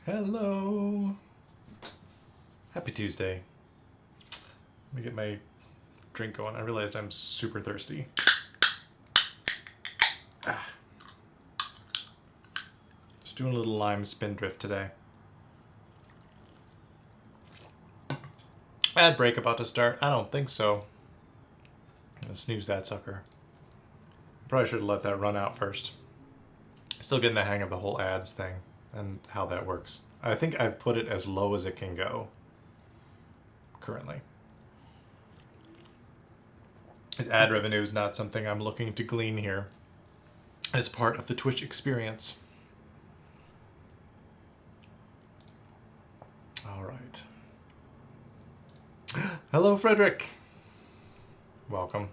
Hello. Happy Tuesday. Let me get my drink going. I realized I'm super thirsty. Just doing a little lime spindrift today. Ad break about to start? I don't think so. I'm gonna snooze that sucker. Probably should have let that run out first. Still getting the hang of the whole ads thing and how that works. I think I've put it as low as it can go currently. His ad revenue is not something I'm looking to glean here as part of the Twitch experience. All right. Hello, Frederick. Welcome.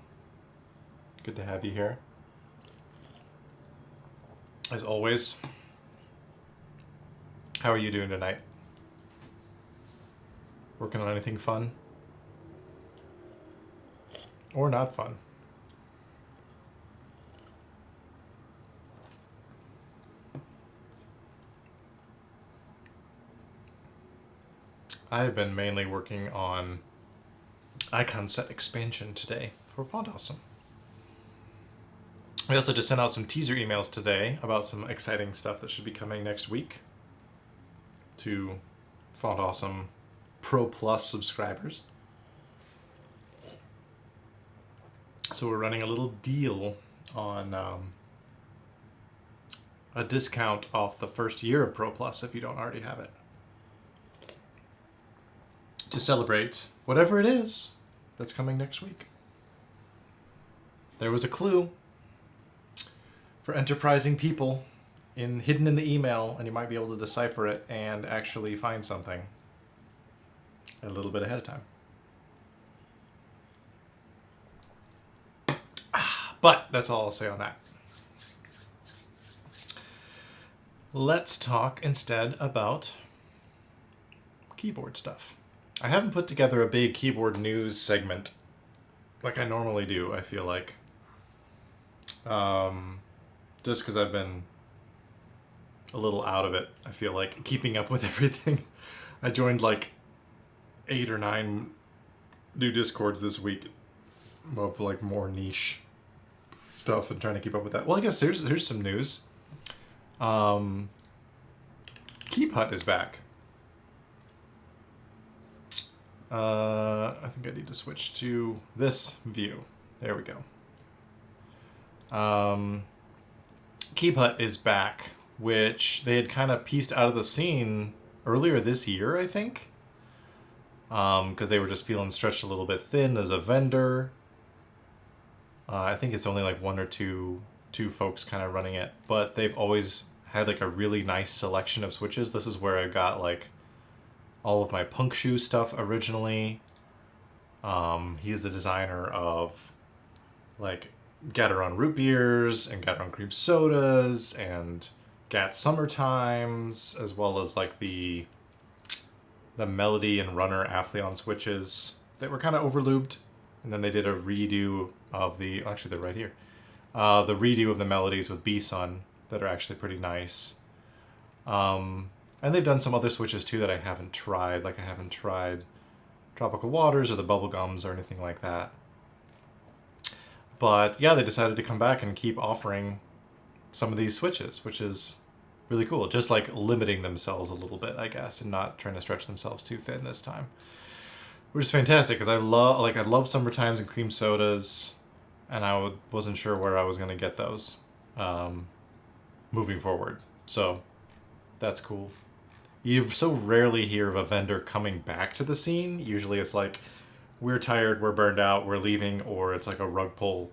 Good to have you here. As always. How are you doing tonight? Working on anything fun? Or not fun? I have been mainly working on icon set expansion today for Font Awesome. We also just sent out some teaser emails today about some exciting stuff that should be coming next week to Font Awesome Pro Plus subscribers. So we're running a little deal on a discount off the first year of Pro Plus if you don't already have it. To celebrate whatever it is that's coming next week. There was a clue for enterprising people hidden in the email, and you might be able to decipher it and actually find something a little bit ahead of time. But that's all I'll say on that. Let's talk instead about keyboard stuff. I haven't put together a big keyboard news segment like I normally do, I feel like. Just because I've been a little out of it, I feel like, keeping up with everything. I joined like 8 or 9 new Discords this week of like more niche stuff and trying to keep up with that. Well, I guess here's some news. Keep Hut is back. I think I need to switch to this view. There we go. Keep Hut is back, which they had kind of pieced out of the scene earlier this year, I think. Because they were just feeling stretched a little bit thin as a vendor. I think it's only like 1 or 2 folks kind of running it, but they've always had like a really nice selection of switches. This is where I got like all of my Punk Shoe stuff originally. He's the designer of like Gateron Root Beers and Gateron Cream Sodas and Gat Summertimes, as well as like the Melody and Runner Aphelion switches that were kind of overlubed. And then they did a redo of actually they're right here. The redo of the melodies with B-Sun that are actually pretty nice. And they've done some other switches too that I haven't tried. Like I haven't tried Tropical Waters or the Bubblegums or anything like that. But yeah, they decided to come back and keep offering some of these switches, which is really cool. Just like limiting themselves a little bit, I guess, and not trying to stretch themselves too thin this time. Which is fantastic because I love Summertimes and Cream Sodas, and I wasn't sure where I was going to get those moving forward. So that's cool. You so rarely hear of a vendor coming back to the scene. Usually it's like, we're tired, we're burned out, we're leaving, or it's like a rug pull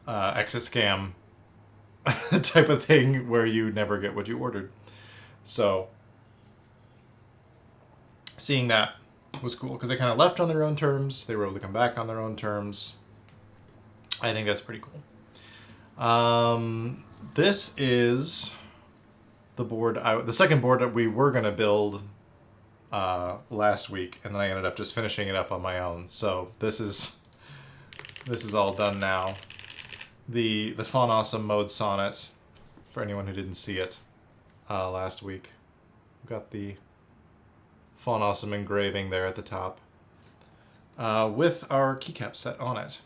exit scam type of thing where you never get what you ordered. So seeing that was cool because they kind of left on their own terms. They were able to come back on their own terms. I think that's pretty cool. This is the board, the second board that we were going to build last week, and then I ended up just finishing it up on my own. So this is all done now. The Font Awesome Mode Sonnet, for anyone who didn't see it last week, We've got the Fun Awesome engraving there at the top. With our keycap set on it.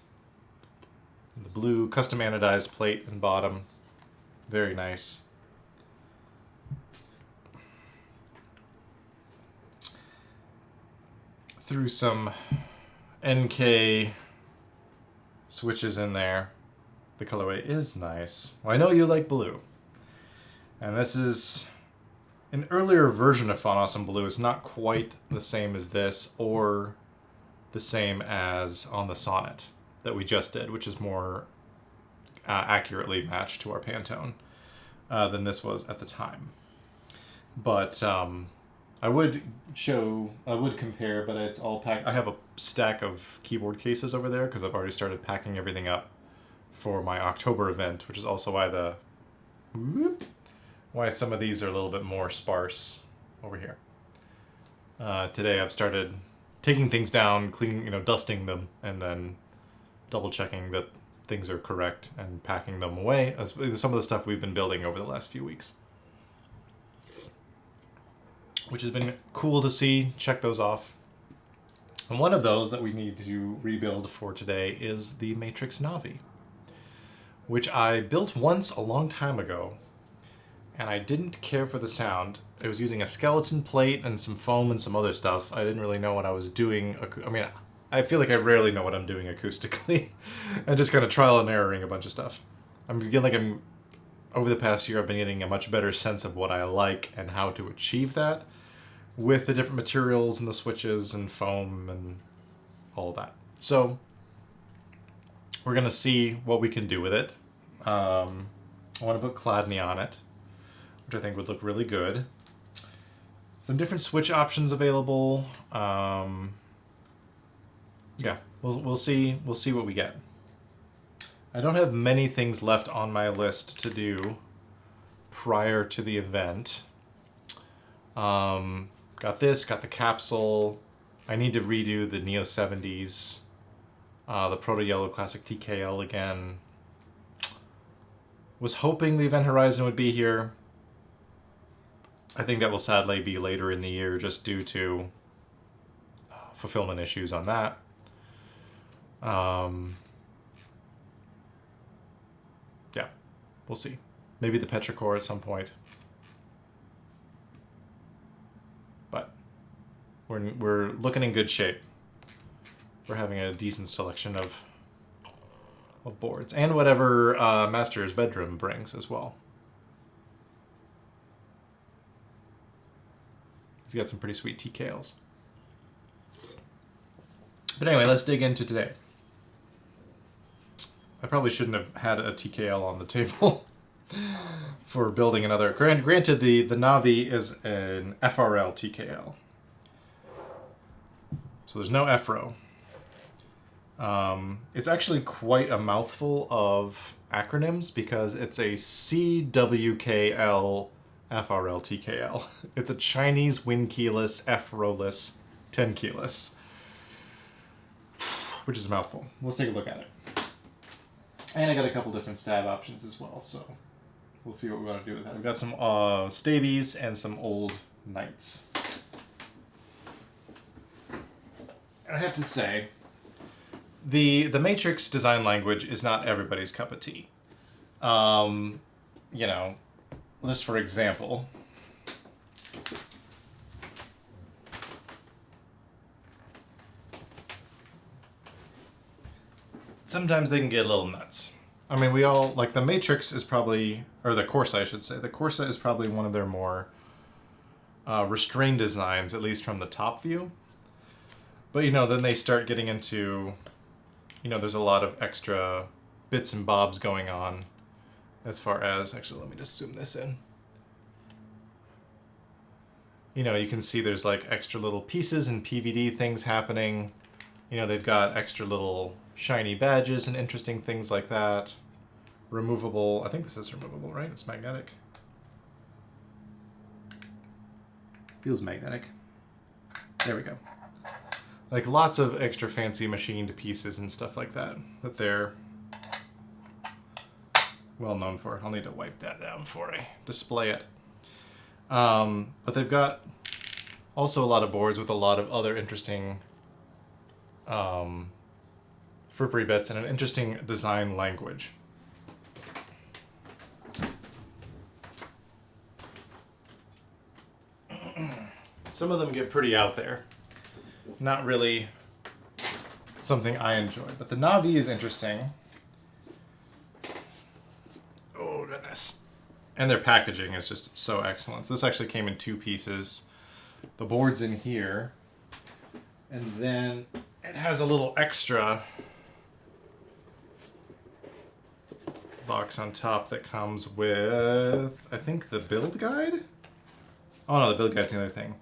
The blue custom anodized plate and bottom. Very nice. Threw some NK switches in there. The colorway is nice. Well, I know you like blue. And this is an earlier version of Fun Awesome Blue. It's not quite the same as this or the same as on the Sonnet that we just did, which is more accurately matched to our Pantone than this was at the time. But I would compare, but it's all packed. I have a stack of keyboard cases over there because I've already started packing everything up for my October event, which is also why some of these are a little bit more sparse over here. Today I've started taking things down, cleaning, dusting them, and then double checking that things are correct and packing them away. Some of the stuff we've been building over the last few weeks, which has been cool to see. Check those off. And one of those that we need to rebuild for today is the Matrix Navi, which I built once a long time ago, and I didn't care for the sound. It was using a skeleton plate and some foam and some other stuff. I didn't really know what I was doing. I mean, I feel like I rarely know what I'm doing acoustically. and just kind of trial and erroring a bunch of stuff. Over the past year, I've been getting a much better sense of what I like and how to achieve that with the different materials and the switches and foam and all that. So we're going to see what we can do with it. I want to put Chladni on it, which I think would look really good. Some different switch options available. Yeah, we'll see what we get. I don't have many things left on my list to do prior to the event. Got the capsule. I need to redo the Neo 70s, the Proto Yellow Classic TKL again. Was hoping the Event Horizon would be here. I think that will sadly be later in the year just due to fulfillment issues on that. Yeah, we'll see. Maybe the Petrichor at some point. But we're looking in good shape. We're having a decent selection of boards. And whatever Master's Bedroom brings as well. He's got some pretty sweet TKLs. But anyway, let's dig into today. I probably shouldn't have had a TKL on the table for building another. Granted, the Navi is an FRL TKL. So there's no FRO. It's actually quite a mouthful of acronyms because it's a CWKL FRL TKL. It's a Chinese win keyless, FRO-less, 10 keyless. Which is a mouthful. Let's take a look at it. And I got a couple different stab options as well, so we'll see what we want to do with that. I've got some Stabies and some old Knights. And I have to say, the Matrix design language is not everybody's cup of tea. Just for example, sometimes they can get a little nuts. I mean, we all, like, the Matrix is probably, or the Corsa, I should say. The Corsa is probably one of their more restrained designs, at least from the top view. But, then they start getting into, there's a lot of extra bits and bobs going on as far as, actually, let me just zoom this in. You can see there's, like, extra little pieces and PVD things happening. They've got extra little shiny badges and interesting things like that. Removable. I think this is removable, right? It's magnetic. Feels magnetic. There we go. Like lots of extra fancy machined pieces and stuff like that they're well known for. I'll need to wipe that down before I display it. But they've got also a lot of boards with a lot of other interesting frippery bits and an interesting design language. Some of them get pretty out there. Not really something I enjoy, but the Navi is interesting. Oh, goodness. And their packaging is just so excellent. So this actually came in 2 pieces. The board's in here. And then it has a little extra box on top that comes with, I think, the build guide? Oh no, the build guide's the other thing.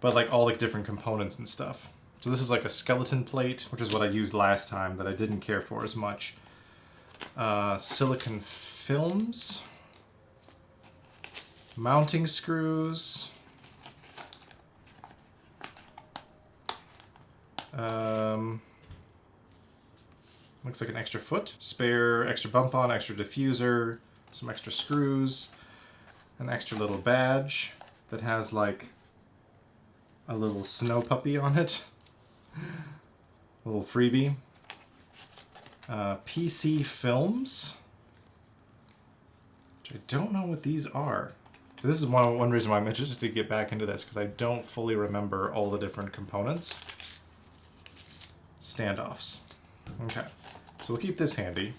But like all the different components and stuff. So this is like a skeleton plate, which is what I used last time that I didn't care for as much. Silicon films. Mounting screws. Looks like an extra foot. Spare extra bump on, extra diffuser, some extra screws, an extra little badge that has like a little snow puppy on it. A little freebie. PC films. Which I don't know what these are. So this is one reason why I'm interested to get back into this, because I don't fully remember all the different components. Standoffs. Okay. So we'll keep this handy.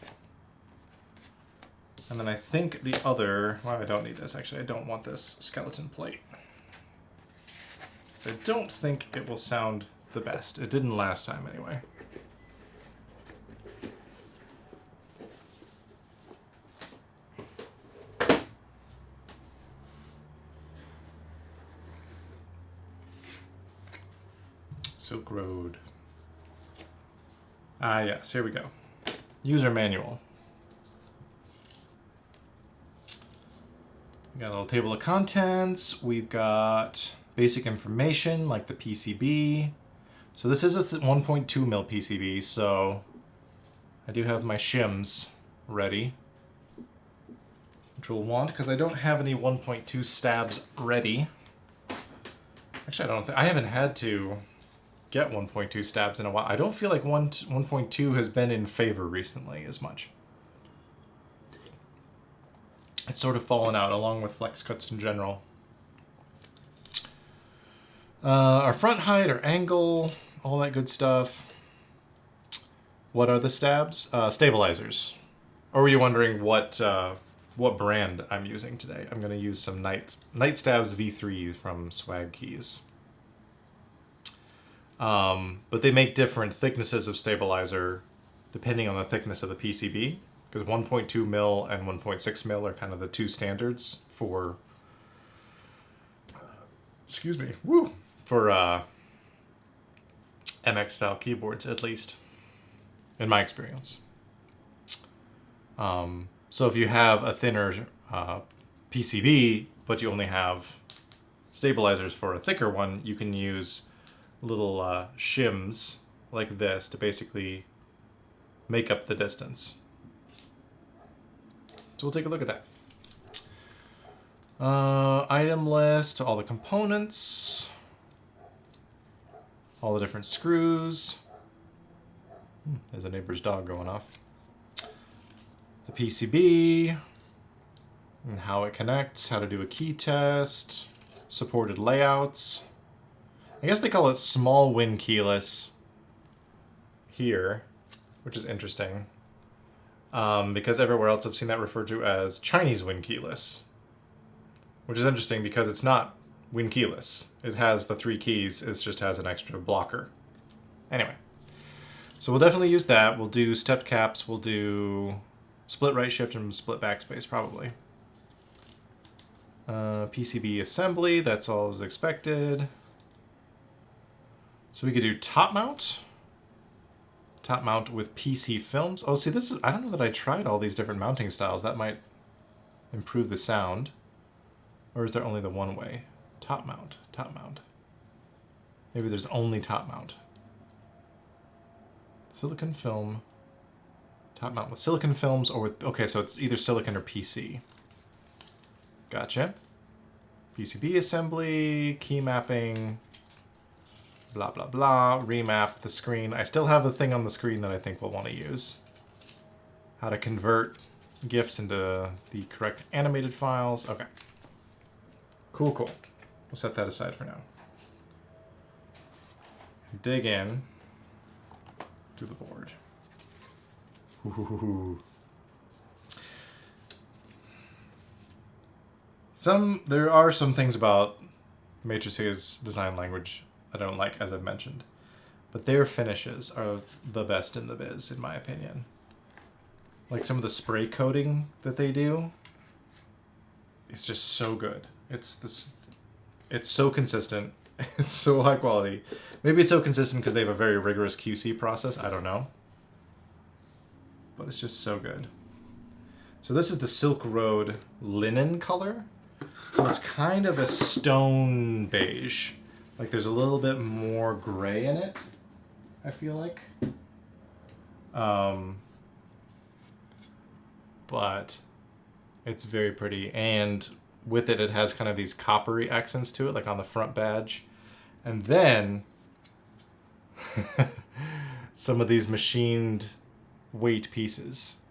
And then I think the other... Well, I don't need this, actually. I don't want this skeleton plate. So I don't think it will sound the best. It didn't last time, anyway. Silk Road. Ah, yes, here we go. User manual. We got a little table of contents. We've got basic information like the PCB. So this is a 1.2 mil PCB, so I do have my shims ready, which we'll want because I don't have any 1.2 stabs ready. Actually, I haven't had to get 1.2 stabs in a while. I don't feel like 1.2 has been in favor recently as much. It's sort of fallen out along with flex cuts in general. Our front height, our angle, all that good stuff. What are the stabs? Stabilizers. Or were you wondering what brand I'm using today? I'm going to use some Night Stabs V3 from Swag Keys. But they make different thicknesses of stabilizer depending on the thickness of the PCB. Because 1.2 mil and 1.6 mil are kind of the two standards for, excuse me, woo, for MX style keyboards, at least, in my experience. So if you have a thinner PCB, but you only have stabilizers for a thicker one, you can use little shims like this to basically make up the distance. So we'll take a look at that. Item list, all the components, all the different screws. There's a neighbor's dog going off. The PCB, and how it connects, how to do a key test, supported layouts. I guess they call it small win keyless here, which is interesting. Because everywhere else I've seen that referred to as Chinese win keyless, which is interesting because it's not win keyless. It has the 3 keys, it just has an extra blocker. Anyway, so we'll definitely use that. We'll do stepped caps, we'll do split right shift and split backspace probably. PCB assembly, that's all as expected. So we could do top mount. Top mount with PC films. Oh, see, this is... I don't know that I tried all these different mounting styles. That might improve the sound. Or is there only the one way? Top mount. Top mount. Maybe there's only top mount. Silicon film. Top mount with silicon films or with... Okay, so it's either silicon or PC. Gotcha. PCB assembly, key mapping, blah, blah, blah, remap the screen. I still have the thing on the screen that I think we'll want to use. How to convert GIFs into the correct animated files. Okay. Cool, cool. We'll set that aside for now. Dig in to the board. Ooh. There are some things about Matrix's design language I don't like, as I've mentioned. But their finishes are the best in the biz, in my opinion. Like some of the spray coating that they do, it's just so good. It's so consistent. It's so high quality. Maybe it's so consistent because they have a very rigorous QC process. I don't know. But it's just so good. So this is the Silk Road linen color. So it's kind of a stone beige. Like there's a little bit more gray in it, I feel like. But it's very pretty. And with it, it has kind of these coppery accents to it, like on the front badge. And then some of these machined weight pieces.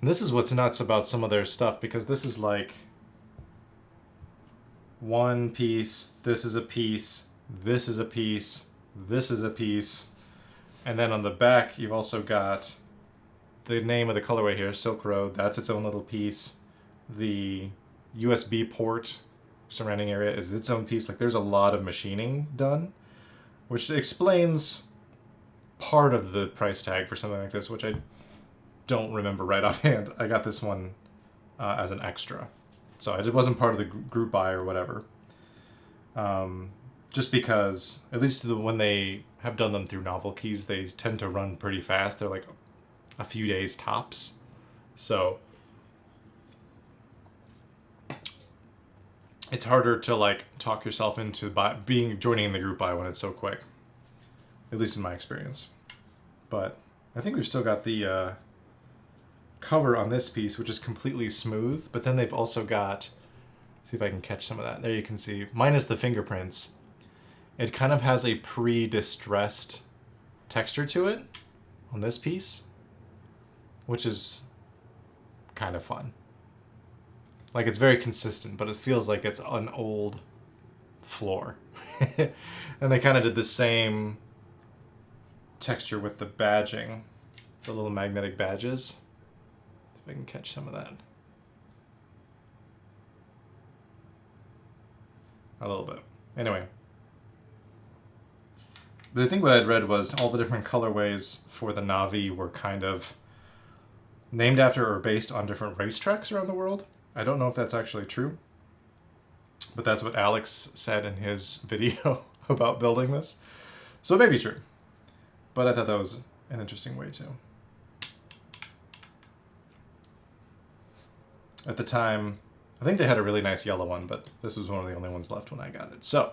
And this is what's nuts about some of their stuff, because this is like one piece, this is a piece, this is a piece, this is a piece. And then on the back, you've also got the name of the colorway here, Silk Road. That's its own little piece. The USB port surrounding area is its own piece. Like there's a lot of machining done, which explains part of the price tag for something like this, which I don't remember right offhand. I got this one as an extra, so it wasn't part of the group buy or whatever. Just because, at least when they have done them through novelties, they tend to run pretty fast. They're like a few days tops. So it's harder to like talk yourself into joining the group buy when it's so quick. At least in my experience. But I think we've still got the cover on this piece, which is completely smooth. But then they've also got, see if I can catch some of that. There you can see, minus the fingerprints. It kind of has a pre-distressed texture to it on this piece, which is kind of fun. Like it's very consistent, but it feels like it's an old floor. And they kind of did the same texture with the badging, the little magnetic badges. If I can catch some of that. A little bit. Anyway. But I think what I'd read was all the different colorways for the Navi were kind of named after or based on different racetracks around the world. I don't know if that's actually true, but that's what Alex said in his video about building this. So it may be true, but I thought that was an interesting way too. At the time, I think they had a really nice yellow one, but this was one of the only ones left when I got it. So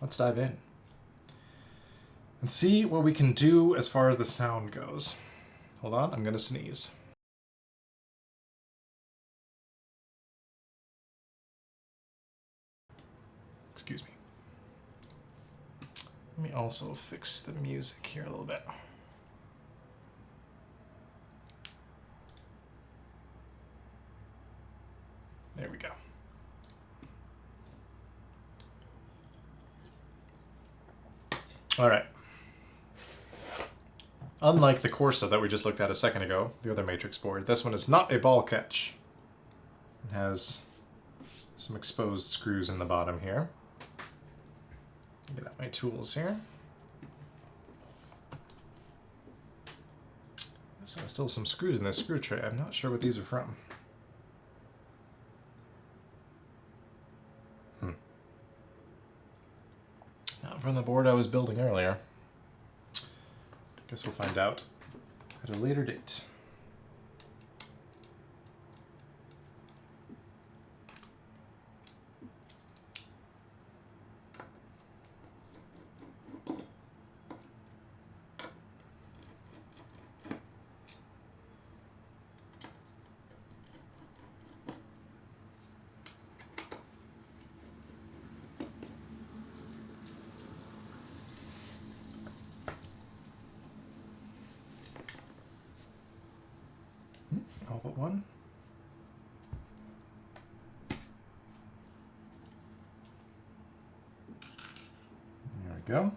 let's dive in and see what we can do as far as the sound goes. Hold on, I'm gonna sneeze. Excuse me. Let me also fix the music here a little bit. There we go. All right. Unlike the Corsa that we just looked at a second ago, the other Matrix board, this one is not a ball catch. It has some exposed screws in the bottom here. Get out my tools here. So there's still some screws in this screw tray. I'm not sure what these are from. Not from the board I was building earlier. Guess we'll find out at a later date. go.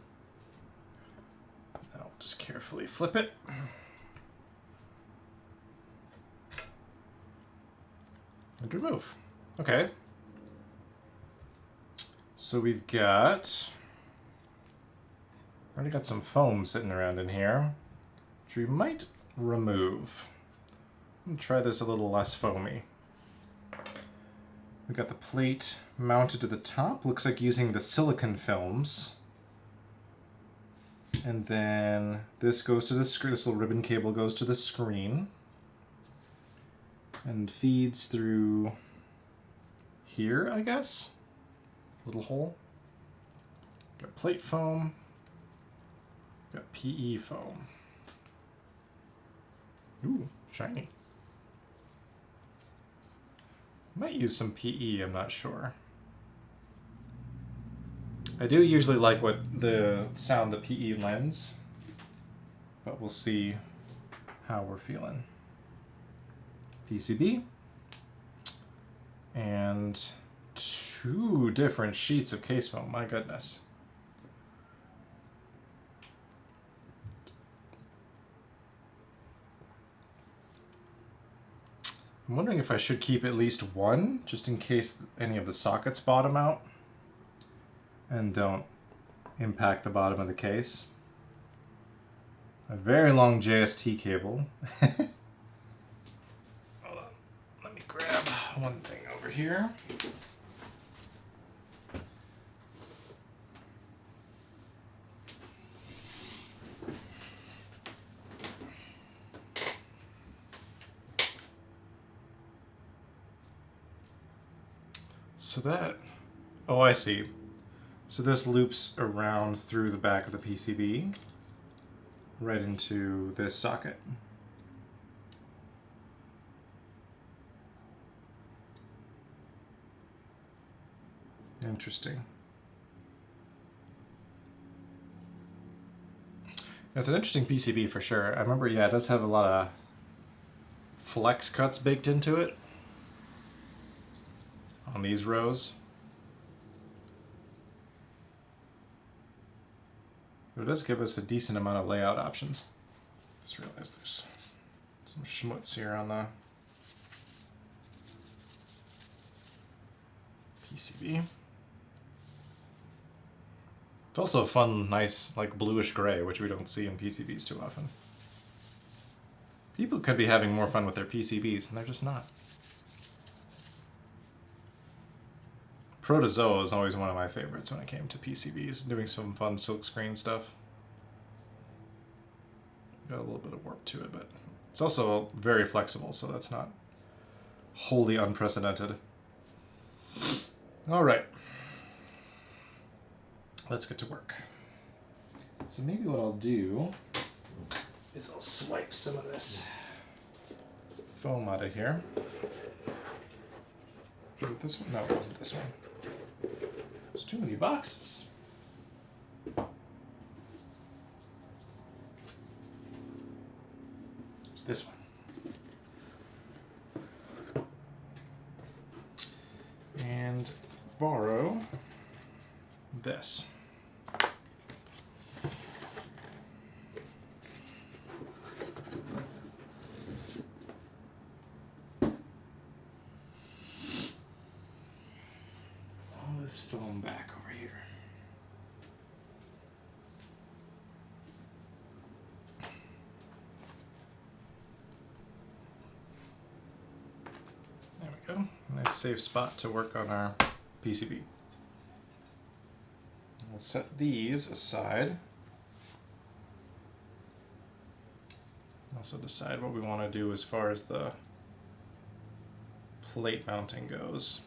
Now just carefully flip it. And remove. Okay. So we've got... already got some foam sitting around in here, which we might remove. I'm gonna try this a little less foamy. We've got the plate mounted to the top. Looks like using the silicone films. And then this goes to the screen. This little ribbon cable goes to the screen. And feeds through here, I guess. Little hole. Got plate foam. Got PE foam. Ooh, shiny. Might use some PE, I'm not sure. I do usually like what the sound the PE lends, but we'll see how we're feeling. PCB. And 2 different sheets of case foam, my goodness. I'm wondering if I should keep at least one, just in case any of the sockets bottom out and don't impact the bottom of the case. A very long JST cable. Hold on, let me grab one thing over here. So that, oh, I see. So this loops around through the back of the PCB right into this socket. Interesting. It's an interesting PCB for sure. I remember, yeah, it does have a lot of flex cuts baked into it on these rows. But it does give us a decent amount of layout options. Just realized there's some schmutz here on the PCB. It's also a fun, nice, like bluish gray, which we don't see in PCBs too often. People could be having more fun with their PCBs, and they're just not. Protozoa is always one of my favorites when it came to PCBs, doing some fun silkscreen stuff. Got a little bit of warp to it, but it's also very flexible, so that's not wholly unprecedented. All right. Let's get to work. So maybe what I'll do is I'll swipe some of this foam out of here. Was it this one? No, it wasn't this one. There's too many boxes. It's this one. And borrow this. All this foam back over here. There we go. Nice safe spot to work on our PCB. We'll set these aside. Also decide what we want to do as far as the plate mounting goes.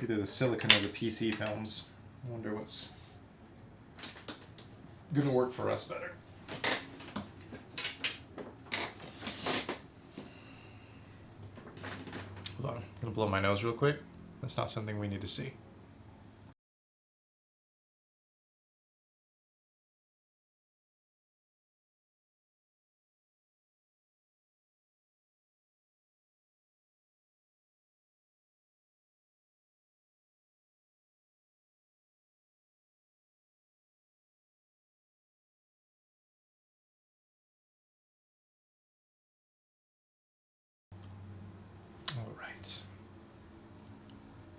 Either the silicone or the PC films. I wonder what's gonna work for us better. Hold on, I'm gonna blow my nose real quick. That's not something we need to see.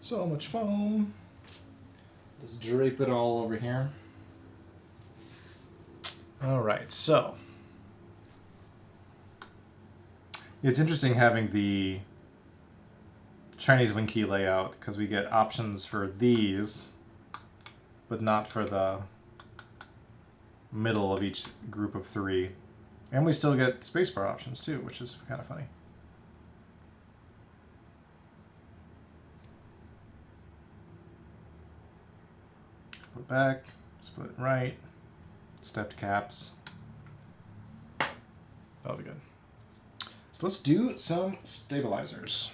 So much foam. Just drape it all over here. All right, so it's interesting having the Chinese wing key layout because we get options for these, but not for the middle of each group of three. And we still get spacebar options too, which is kind of funny. Split back, split right, stepped caps. That'll be good. So let's do some stabilizers.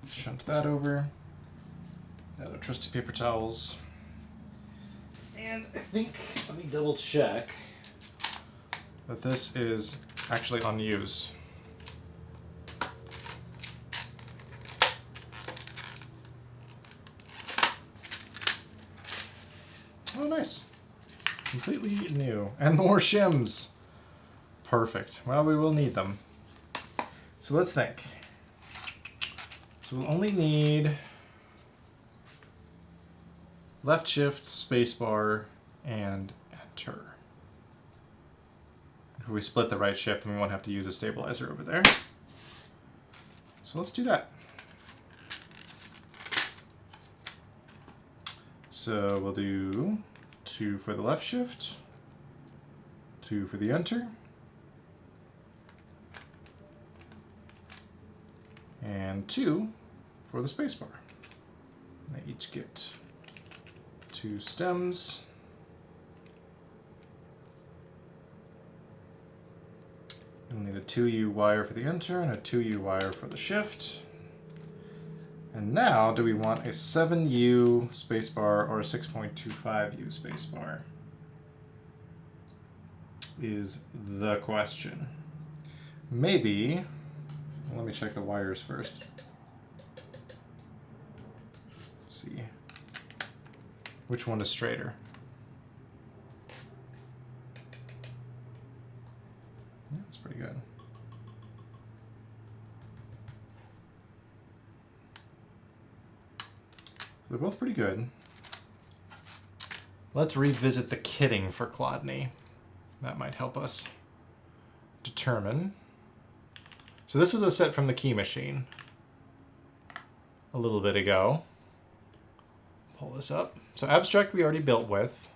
Shunt that over. Add our trusty paper towels. And I think, let me double check that this is actually unused. Oh, nice. Completely new. And more shims. Perfect. Well, we will need them. So let's think. So we'll only need left shift, spacebar, and enter. If we split the right shift, then we won't have to use a stabilizer over there. So let's do that. So we'll do 2 for the left shift, 2 for the enter, and 2 for the spacebar. They each get 2 stems. We'll need a 2U wire for the enter and a 2U wire for the shift. And now, do we want a 7U spacebar or a 6.25U spacebar? Is the question. Maybe, let me check the wires first. Let's see. Which one is straighter? Yeah, that's pretty good. They're both pretty good. Let's revisit the kitting for Chladni. That might help us determine. So this was a set from the key machine a little bit ago. Pull this up. So Abstract we already built with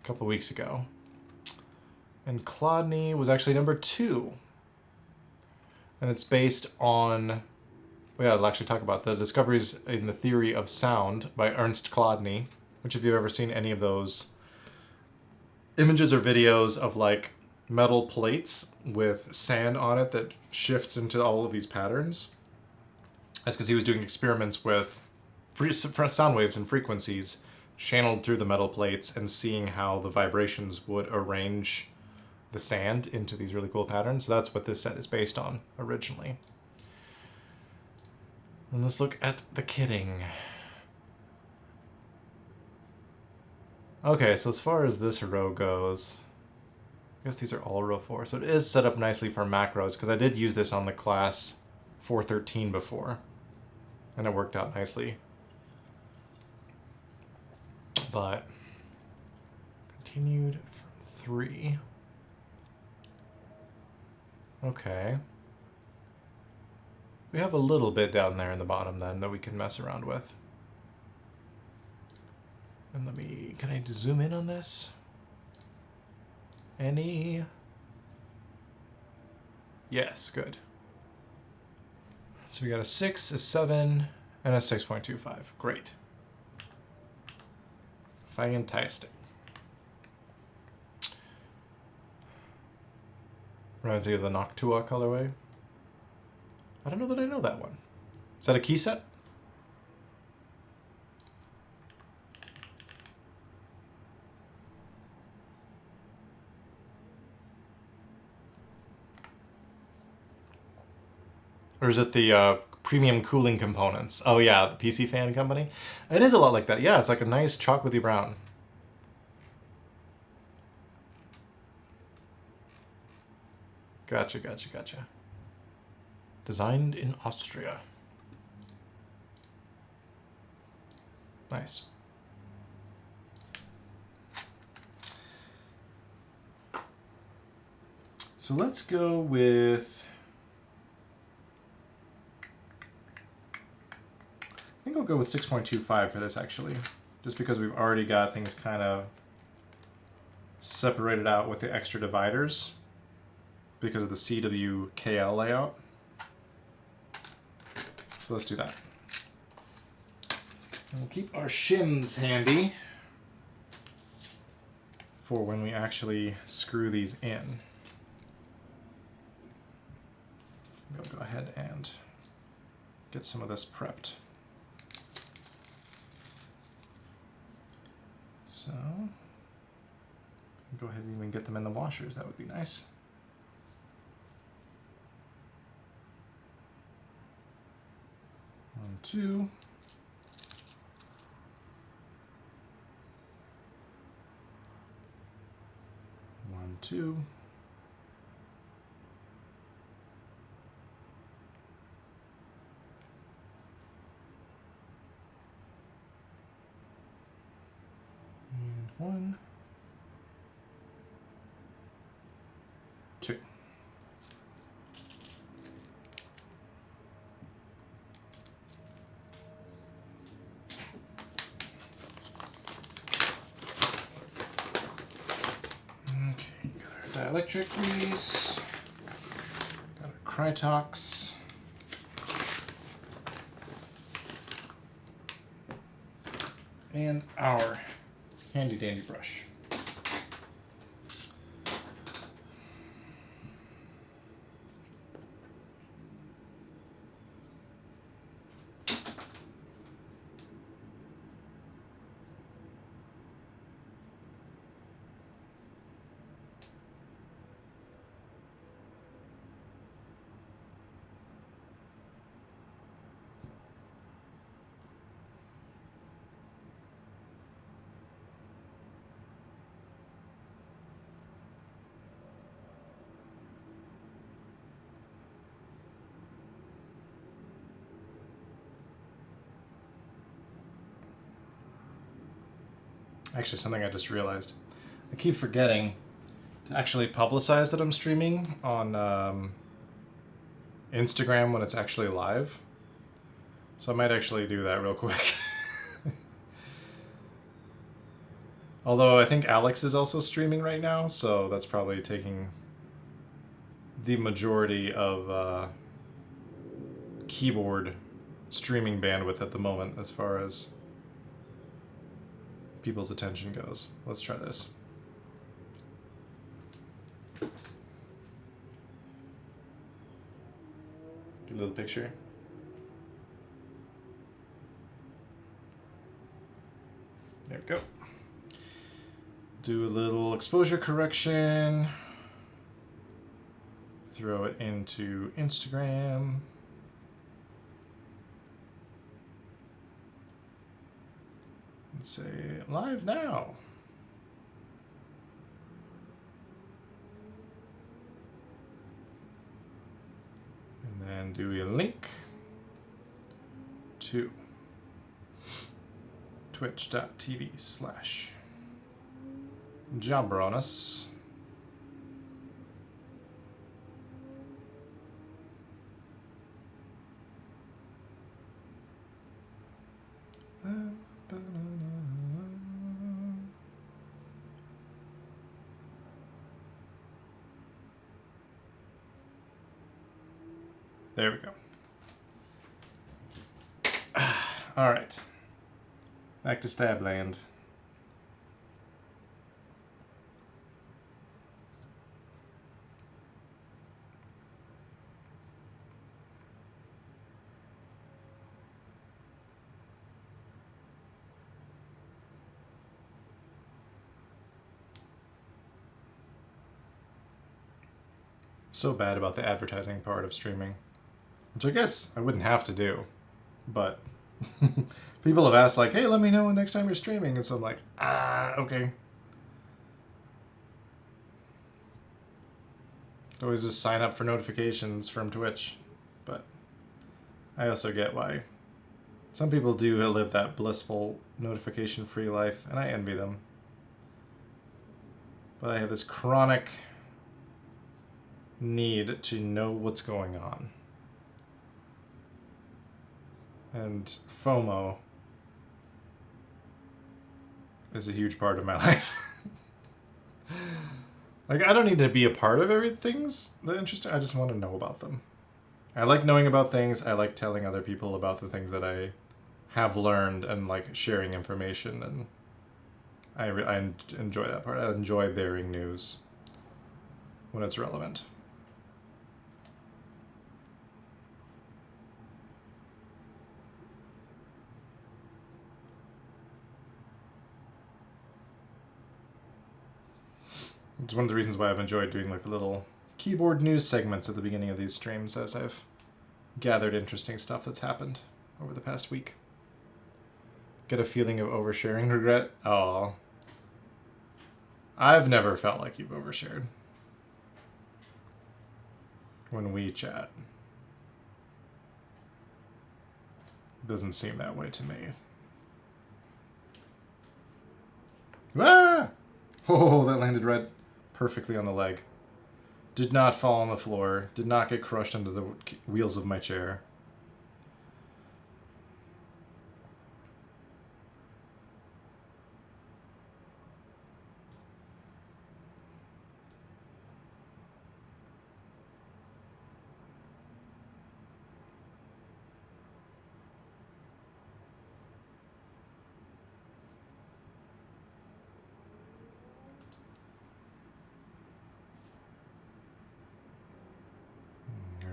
a couple weeks ago. And Chladni was actually number 2. And it's based on, well, I'll actually talk about the discoveries in the theory of sound by Ernst Chladni, which if you've ever seen any of those images or videos of like metal plates with sand on it that shifts into all of these patterns, that's because he was doing experiments with sound waves and frequencies channeled through the metal plates and seeing how the vibrations would arrange the sand into these really cool patterns. So that's what this set is based on originally. And let's look at the kitting. Okay, so as far as this row goes, I guess these are all row 4. So it is set up nicely for macros, because I did use this on the class 413 before, and it worked out nicely. But continued from 3. Okay. We have a little bit down there in the bottom then that we can mess around with. And can I zoom in on this? Any? Yes, good. So we got a 6, a 7, and a 6.25. Great. Fantastic. Reminds me of the Noctua colorway. I don't know that I know that one. Is that a key set? Or is it the premium cooling components? Oh yeah, the PC Fan company. It is a lot like that. Yeah, it's like a nice chocolatey brown. Gotcha, gotcha, gotcha. Designed in Austria. Nice. So let's go with... I think I'll go with 6.25 for this, actually. Just because we've already got things kind of separated out with the extra dividers because of the CWKL layout. So let's do that. And we'll keep our shims handy for when we actually screw these in. We'll go ahead and get some of this prepped. So, go ahead and even get them in the washers. That would be nice. One, two. One, two. And one, two. Okay, got our dielectric grease, got our Krytox. And our handy dandy brush. Actually, something I just realized. I keep forgetting to actually publicize that I'm streaming on Instagram when it's actually live. So I might actually do that real quick. Although I think Alex is also streaming right now, so that's probably taking the majority of keyboard streaming bandwidth at the moment as far as people's attention goes. Let's try this. Get a little picture. There we go. Do a little exposure correction. Throw it into Instagram. And say, live now. And then do a link to twitch.tv/Jabronus. There we go. All right. Back to Stabland. So bad about the advertising part of streaming. Which I guess I wouldn't have to do, but people have asked like, hey, let me know when next time you're streaming, and so I'm like, okay. Always just sign up for notifications from Twitch, but I also get why some people do live that blissful, notification-free life, and I envy them. But I have this chronic need to know what's going on. And FOMO is a huge part of my life. Like, I don't need to be a part of everything's that interesting. I just want to know about them. I like knowing about things. I like telling other people about the things that I have learned and like sharing information. And I enjoy that part. I enjoy bearing news when it's relevant. It's one of the reasons why I've enjoyed doing like the little keyboard news segments at the beginning of these streams, as I've gathered interesting stuff that's happened over the past week. Get a feeling of oversharing regret? Oh, I've never felt like you've overshared when we chat. It doesn't seem that way to me. Ah! Oh, that landed right perfectly on the leg. Did not fall on the floor. Did not get crushed under the wheels of my chair.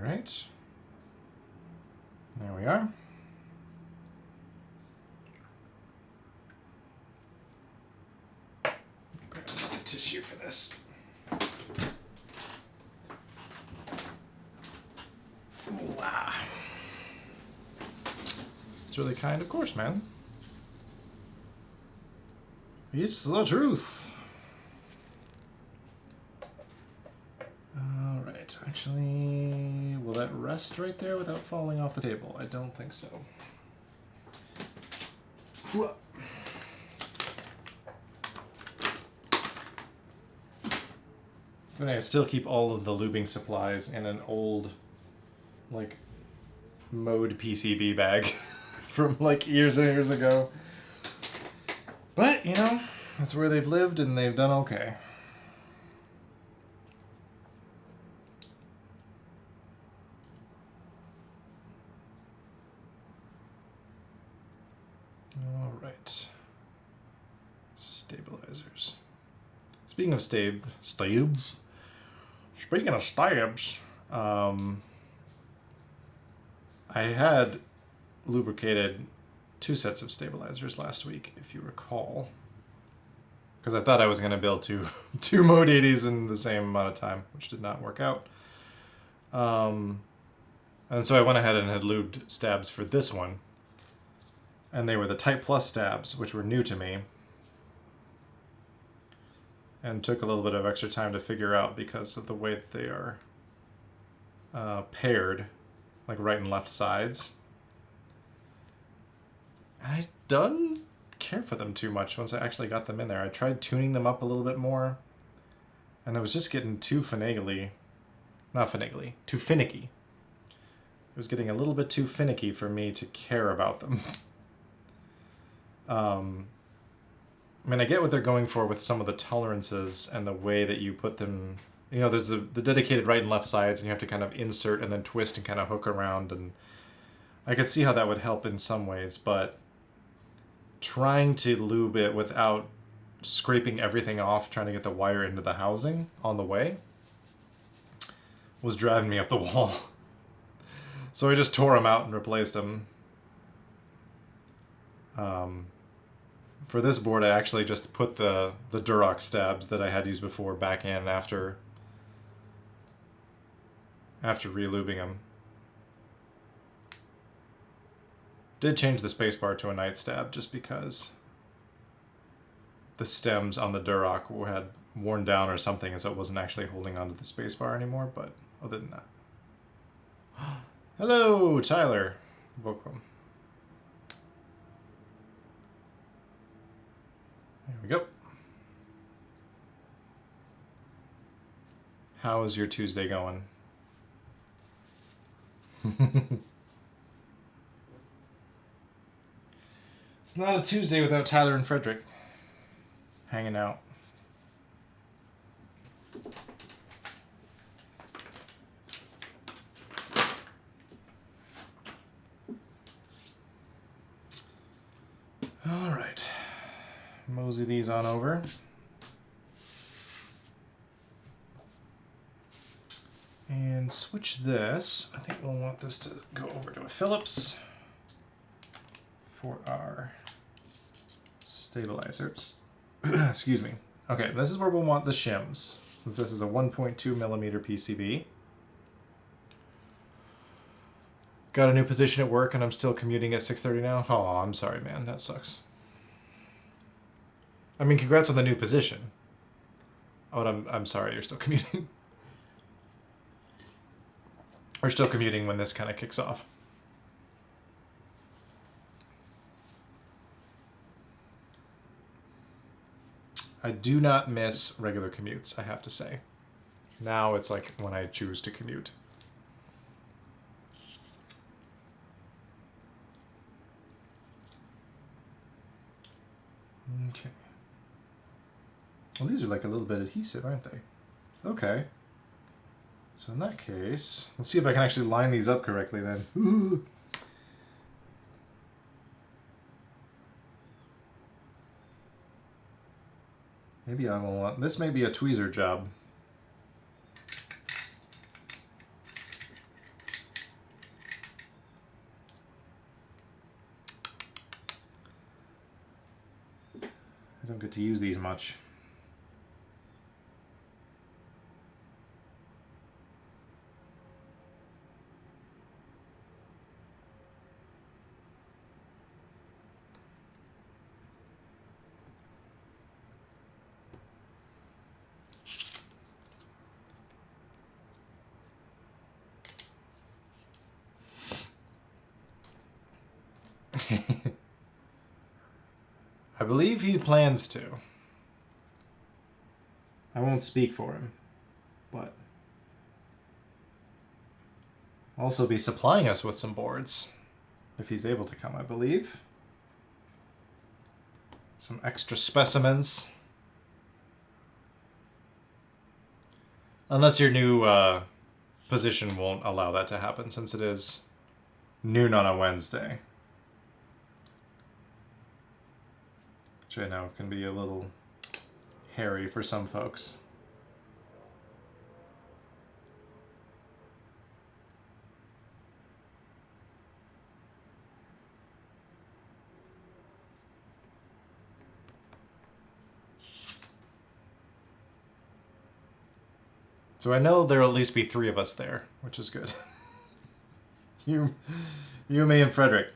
Alright. There we are. Grab a tissue for this. Wow. It's really kind, of course, man. It's the truth. Alright, actually, will that rest right there without falling off the table? I don't think so. And I still keep all of the lubing supplies in an old, like, mode PCB bag from, like, years and years ago. But, you know, that's where they've lived and they've done okay. Alright. Stabilizers. Speaking of stabs, I had lubricated 2 sets of stabilizers last week, if you recall. Because I thought I was going to build two Mode 80s in the same amount of time, which did not work out. And so I went ahead and had lubed stabs for this one. And they were the Type Plus stabs, which were new to me. And took a little bit of extra time to figure out because of the way that they are paired, like right and left sides. And I didn't care for them too much once I actually got them in there. I tried tuning them up a little bit more, and I was just getting too finicky. It was getting a little bit too finicky for me to care about them. I mean, I get what they're going for with some of the tolerances and the way that you put them. You know, there's the dedicated right and left sides, and you have to kind of insert and then twist and kind of hook around. And I could see how that would help in some ways, but trying to lube it without scraping everything off, trying to get the wire into the housing on the way, was driving me up the wall. So I just tore them out and replaced them. For this board, I actually just put the Durox stabs that I had used before back in after relubing them. Did change the spacebar to a night stab just because the stems on the Duroc had worn down or something, and so it wasn't actually holding onto the spacebar anymore, but other than that. Hello, Tyler. Welcome. There we go. How is your Tuesday going? It's not a Tuesday without Tyler and Frederick hanging out. All right. Mosey these on over. And switch this. I think we'll want this to go over to a Phillips for our stabilizers. Excuse me. Okay, this is where we'll want the shims, since this is a 1.2 millimeter PCB. Got a new position at work and I'm still commuting at 6:30 now. Oh, I'm sorry, man. That sucks. I mean, congrats on the new position. Oh, but I'm sorry you're still commuting. Or still commuting when this kind of kicks off. I do not miss regular commutes, I have to say. Now it's like when I choose to commute. Okay. Well, these are like a little bit adhesive, aren't they? Okay. So in that case, let's see if I can actually line these up correctly then. Ooh. Maybe I will want, this may be a tweezer job. I don't get to use these much. I believe he plans to. I won't speak for him, but also be supplying us with some boards if he's able to come, I believe. Some extra specimens. Unless your new position won't allow that to happen, since it is noon on a Wednesday. Which I know can be a little hairy for some folks. So I know there'll at least be 3 of us there, which is good. you, me, and Frederick.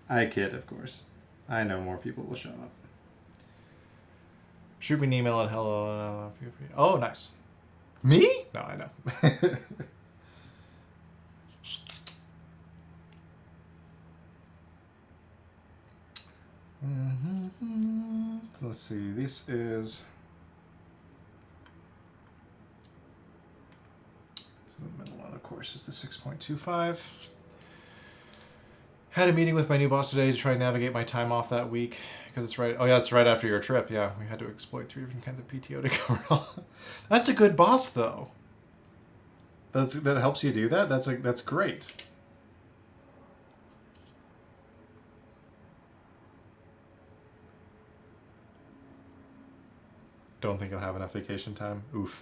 I kid, of course. I know more people will show up. Shoot me an email at hello. Oh, nice. Me? No, I know. So let's see. This is so the middle one, of course, is the 6.25. Had a meeting with my new boss today to try and navigate my time off that week. Because it's right... Oh, yeah, it's right after your trip. Yeah, we had to exploit 3 different kinds of PTO to cover all. That's a good boss, though. That helps you do that? That's great. Don't think I'll have enough vacation time. Oof.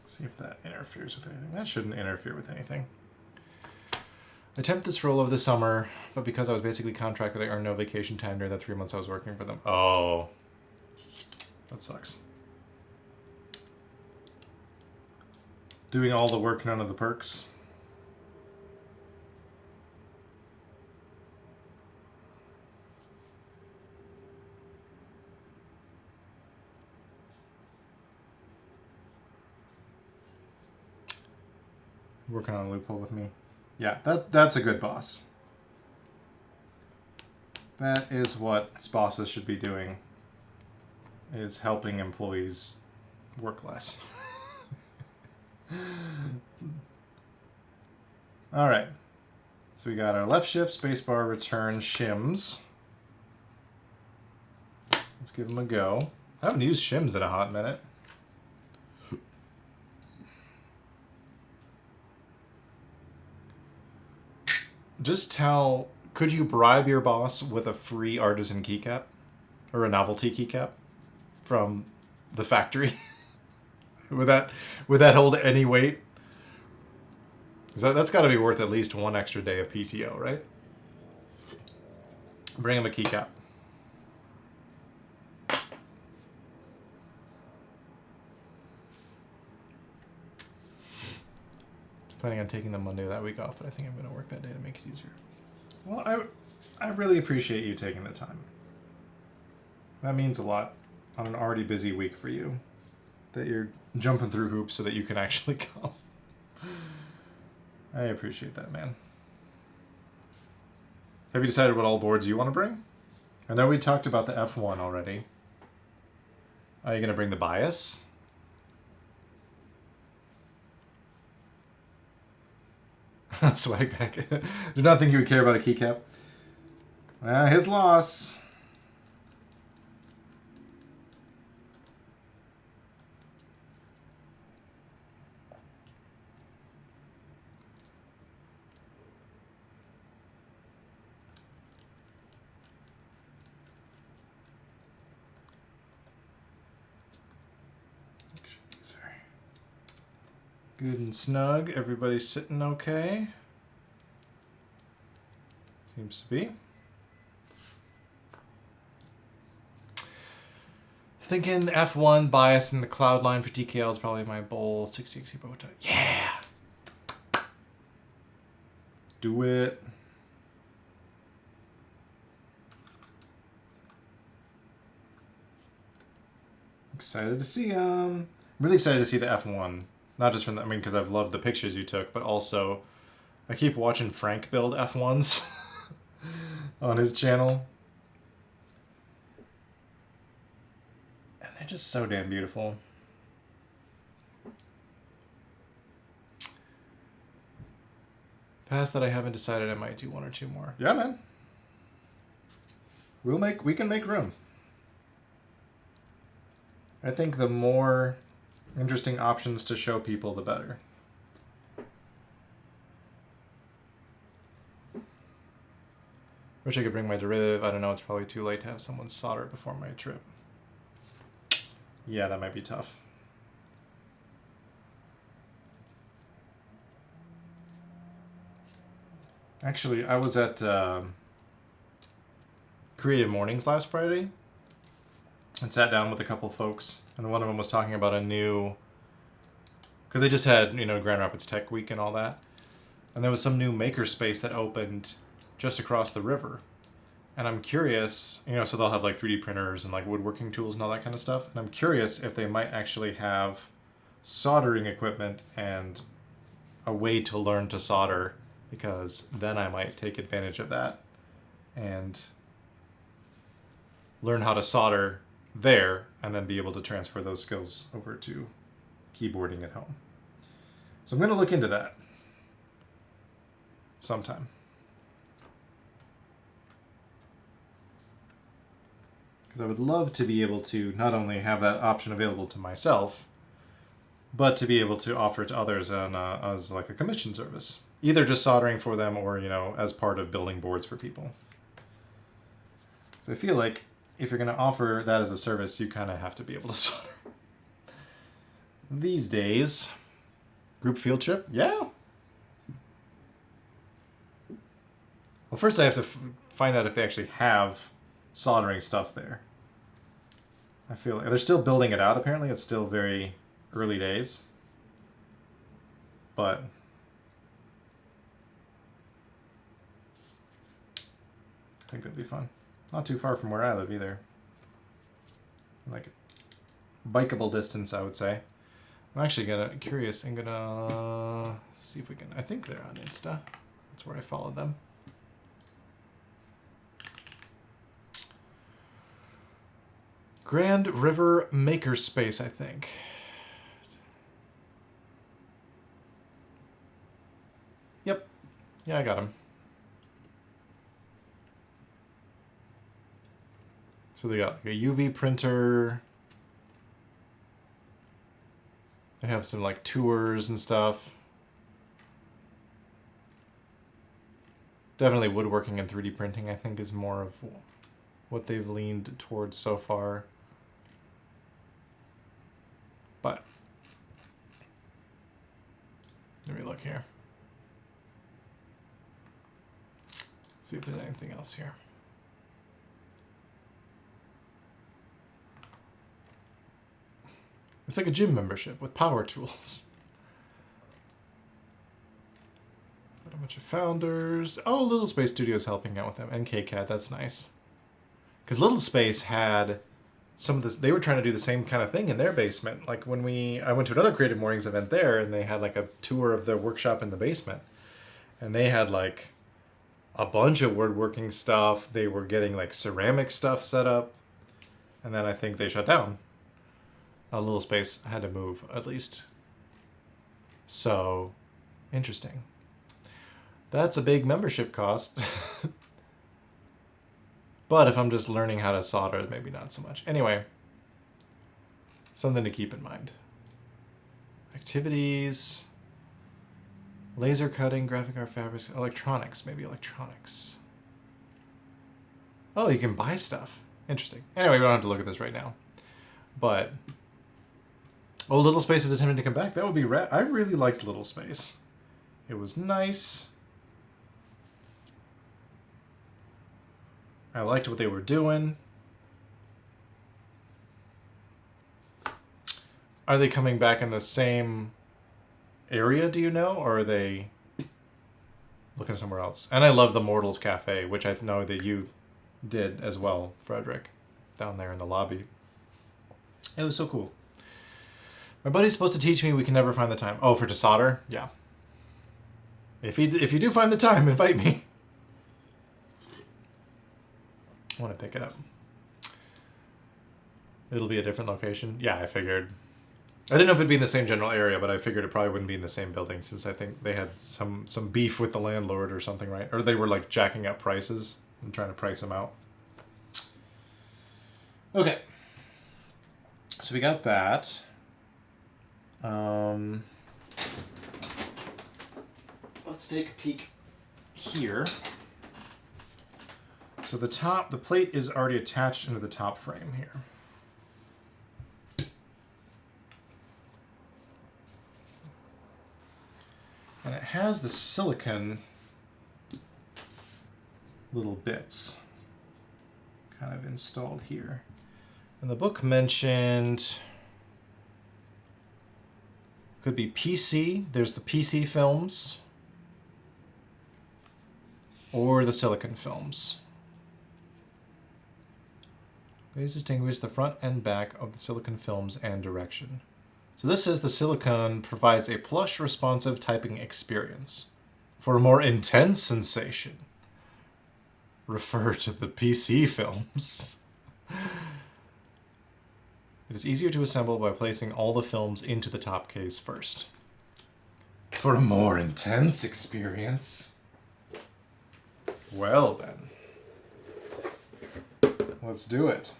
See if that interferes with anything. That shouldn't interfere with anything. I attempted this role over the summer, but because I was basically contracted, I earned no vacation time during the 3 months I was working for them. Oh. That sucks. Doing all the work, none of the perks. Working on a loophole with me. Yeah, that's a good boss. That is what bosses should be doing, is helping employees work less. Alright. So we got our left shift, spacebar, return, shims. Let's give them a go. I haven't used shims in a hot minute. Just tell, could you bribe your boss with a free artisan keycap? Or a novelty keycap from the factory? would that hold any weight? That's got to be worth at least one extra day of PTO, right? Bring him a keycap. Planning on taking the Monday of that week off, but I think I'm going to work that day to make it easier. Well, I really appreciate you taking the time. That means a lot on an already busy week for you, that you're jumping through hoops so that you can actually come. I appreciate that, man. Have you decided what all boards you want to bring? I know we talked about the F1 already. Are you going to bring the bias? Swag back. Do not think he would care about a keycap. His loss. Good and snug. Everybody's sitting okay. Seems to be. Thinking F1 bias in the cloud line for DKL is probably my bowl. 60 bow tie. Yeah! Do it. Excited to see him. I'm really excited to see the F1. Not just from the, because I've loved the pictures you took, but also I keep watching Frank build F1s on his channel. And they're just so damn beautiful. Past that, I haven't decided. I might do one or two more. Yeah, man. We can make room. I think the more interesting options to show people, the better. Wish I could bring my derivative. I don't know, it's probably too late to have someone solder it before my trip. Yeah, that might be tough. Actually, I was at Creative Mornings last Friday and sat down with a couple folks, and one of them was talking about a new, because they just had, Grand Rapids Tech Week and all that, and there was some new makerspace that opened just across the river. And I'm curious, so they'll have like 3D printers and like woodworking tools and all that kind of stuff. And I'm curious if they might actually have soldering equipment and a way to learn to solder, because then I might take advantage of that and learn how to solder there and then be able to transfer those skills over to keyboarding at home. So I'm going to look into that sometime. Because I would love to be able to not only have that option available to myself, but to be able to offer it to others as like a commission service. Either just soldering for them or, as part of building boards for people. So I feel like if you're going to offer that as a service, you kind of have to be able to solder. These days. Group field trip? Yeah. Well, first I have to find out if they actually have soldering stuff there. I feel like they're still building it out, apparently. It's still very early days. But I think that'd be fun. Not too far from where I live either. Like bikeable distance, I would say. I'm actually curious. I'm gonna see if we can. I think they're on Insta. That's where I followed them. Grand River Makerspace, I think. Yep. Yeah, I got him. So they got like a UV printer. They have some like tours and stuff. Definitely woodworking and 3D printing, I think, is more of what they've leaned towards so far. But let me look here. See if there's anything else here. It's like a gym membership with power tools. Got a bunch of founders. Oh, Little Space Studios helping out with them. And Keycaps, that's nice. Because Little Space had some of this, they were trying to do the same kind of thing in their basement. Like when I went to another Creative Mornings event there, and they had like a tour of their workshop in the basement. And they had like a bunch of woodworking stuff. They were getting like ceramic stuff set up. And then I think they shut down. A Little Space had to move, at least. So, interesting. That's a big membership cost. But if I'm just learning how to solder, maybe not so much. Anyway, something to keep in mind. Activities, laser cutting, graphic art, fabrics, electronics, maybe electronics. Oh, you can buy stuff. Interesting. Anyway, we don't have to look at this right now. But oh, Little Space is attempting to come back. That would be rad. I really liked Little Space. It was nice. I liked what they were doing. Are they coming back in the same area, do you know? Or are they looking somewhere else? And I love the Mortals Cafe, which I know that you did as well, Frederick, down there in the lobby. It was so cool. My buddy's supposed to teach me. We can never find the time. Oh, to solder? Yeah. If you do find the time, invite me. I want to pick it up. It'll be a different location. Yeah, I figured. I didn't know if it'd be in the same general area, but I figured it probably wouldn't be in the same building since I think they had some beef with the landlord or something, right? Or they were like jacking up prices and trying to price them out. Okay. So we got that. Let's take a peek here. So the plate is already attached into the top frame here. And it has the silicone little bits kind of installed here. And the book mentioned could be PC. There's the PC films or the silicone films. Please distinguish the front and back of the silicone films and direction. So this says the silicone provides a plush, responsive typing experience. For a more intense sensation, refer to the PC films. It is easier to assemble by placing all the films into the top case first. For a more intense experience. Well then. Let's do it.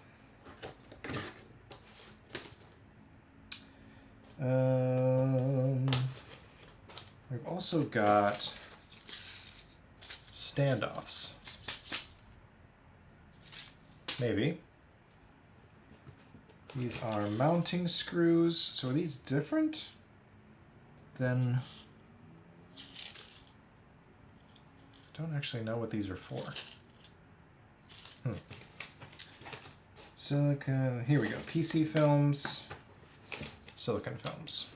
We've also got standoffs. Maybe. These are mounting screws. So are these different than... Don't actually know what these are for. Silicon, here we go. PC films, silicon films.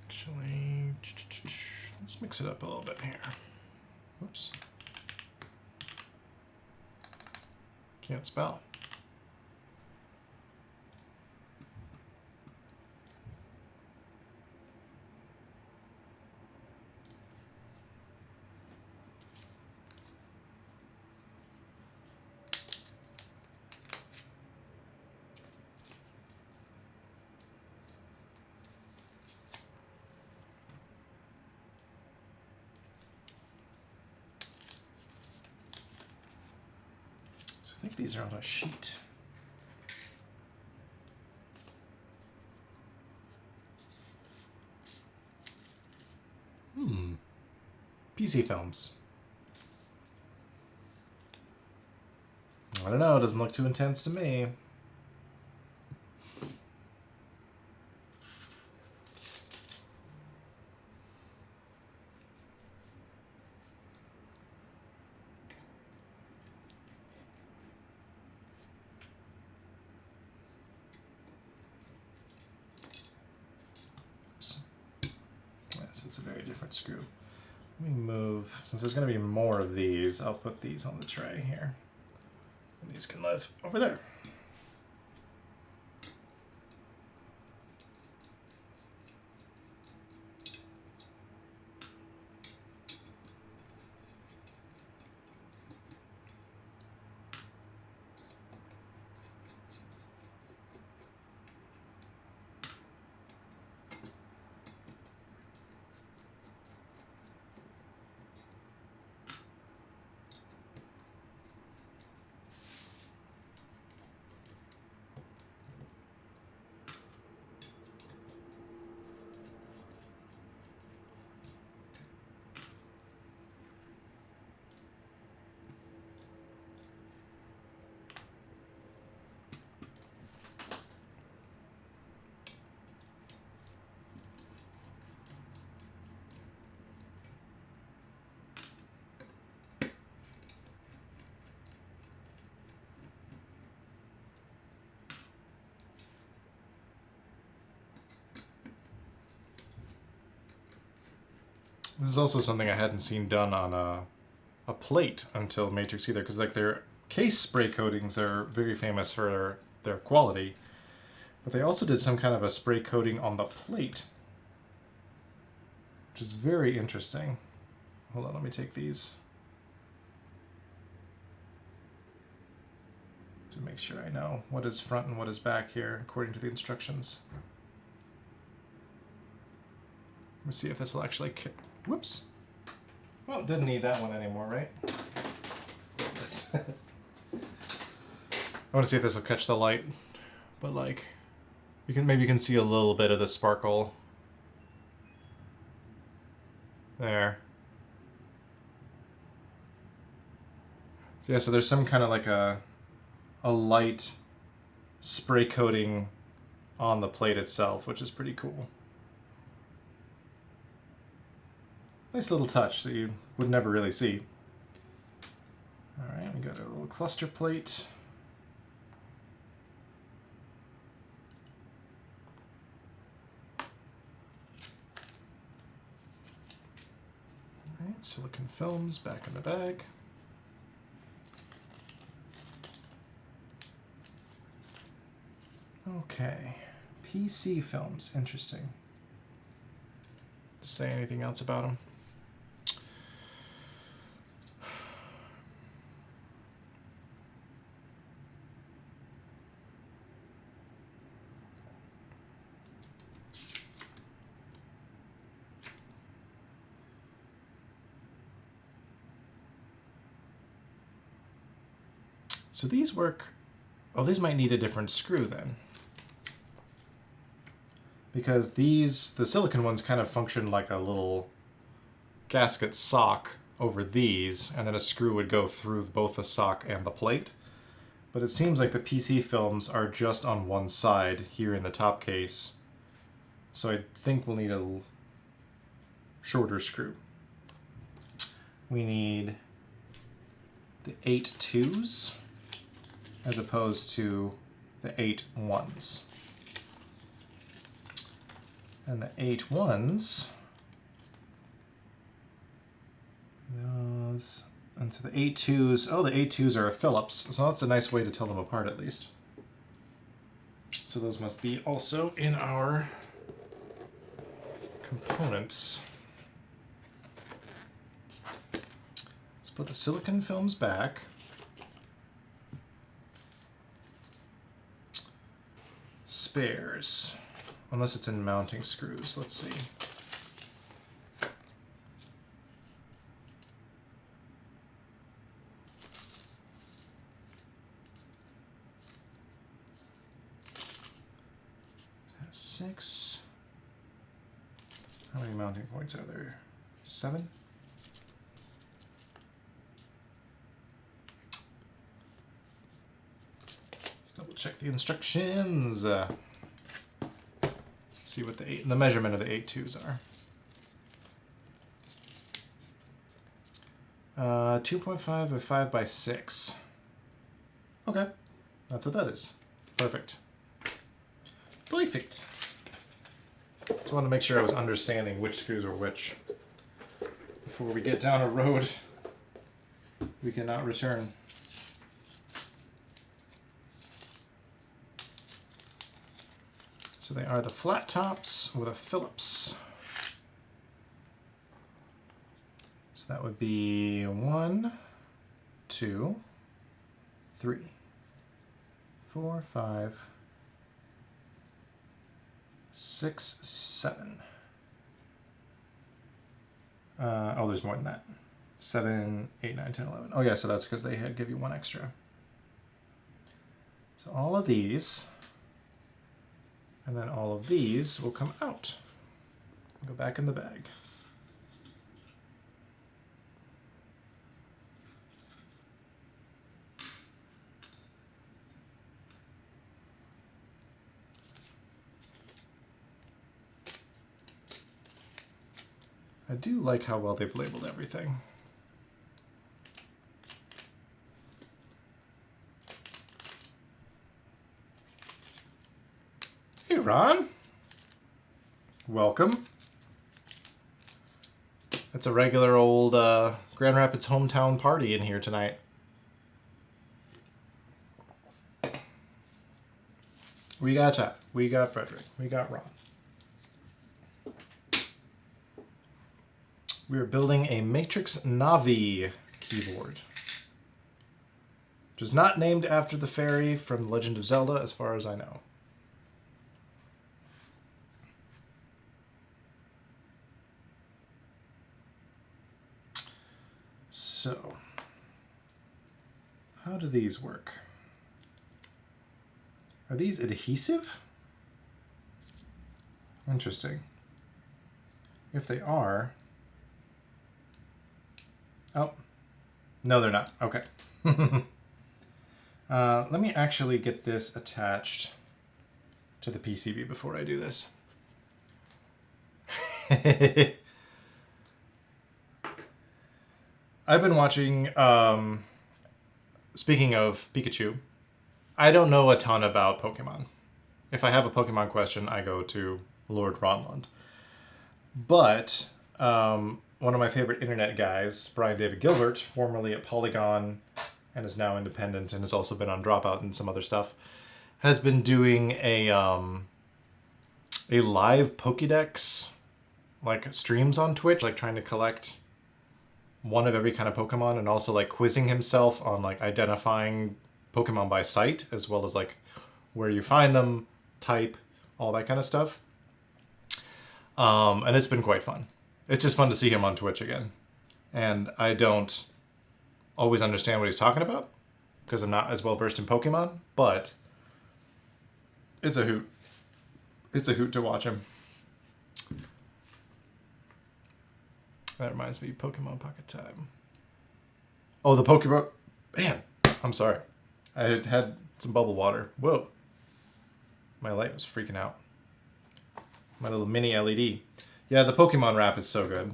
Actually, let's mix it up a little bit here. Whoops. Can't spell. I think these are on a sheet. PC films. I don't know, it doesn't look too intense to me. It's a very different screw. Let me move, since there's going to be more of these, I'll put these on the tray here. And these can live over there. This is also something I hadn't seen done on a plate until Matrix either, because like their case spray coatings are very famous for their quality, but they also did some kind of a spray coating on the plate, which is very interesting. Hold on, let me take these to make sure I know what is front and what is back here according to the instructions. Let me see if this will actually... Whoops. Well, didn't need that one anymore, right? I want to see if this will catch the light, but like, maybe you can see a little bit of the sparkle there. So yeah, so there's some kind of like a light spray coating on the plate itself, which is pretty cool. Nice little touch that you would never really see. Alright, we got a little cluster plate. Alright, silicon films back in the bag. Okay, PC films, interesting. Say anything else about them? So these work, oh, these might need a different screw then. because the silicone ones kind of function like a little gasket sock over these, and then a screw would go through both the sock and the plate. But it seems like the PC films are just on one side here in the top case. So I think we'll need a shorter screw. We need the 8 2s as opposed to the 8 1s. And the 8 1s, those, and so the 8 2s, oh, the 8 2s are a Phillips, so that's a nice way to tell them apart at least. So those must be also in our components. Let's put the silicone films back. Spares. Unless it's in mounting screws. Let's see. That's 6. How many mounting points are there? 7? Let's double check the instructions. See what the measurement of the 8 2s are. 2.5 by 5 by 6. Okay, that's what that is. Perfect. Perfect. Just wanted to make sure I was understanding which screws were which before we get down a road we cannot return. So they are the flat tops with a Phillips. So that would be 1, 2, 3, 4, 5, 6, 7. Oh, there's more than that. 7, 8, 9, 10, 11. Oh yeah, so that's because they had give you one extra. So all of these, and then all of these will come out. Go back in the bag. I do like how well they've labeled everything. Hey, Ron. Welcome. It's a regular old Grand Rapids hometown party in here tonight. We got Chad. We got Frederick. We got Ron. We are building a Matrix Navi keyboard, which is not named after the fairy from The Legend of Zelda, as far as I know. So, how do these work? Are these adhesive? Interesting. If they are... Oh, no, they're not. Okay. Let me actually get this attached to the PCB before I do this. I've been watching, speaking of Pikachu, I don't know a ton about Pokemon. If I have a Pokemon question, I go to Lord Ronlund. But one of my favorite internet guys, Brian David Gilbert, formerly at Polygon and is now independent and has also been on Dropout and some other stuff, has been doing a live Pokédex, like streams on Twitch, like trying to collect one of every kind of Pokemon, and also like quizzing himself on like identifying Pokemon by sight, as well as like where you find them, type, all that kind of stuff. And it's been quite fun. It's just fun to see him on Twitch again. And I don't always understand what he's talking about, because I'm not as well versed in Pokemon, but it's a hoot. It's a hoot to watch him. That reminds me, Pokemon Pocket Time. Oh, the Pokemon... Man, I'm sorry. I had some bubble water. Whoa. My light was freaking out. My little mini LED. Yeah, the Pokemon rap is so good.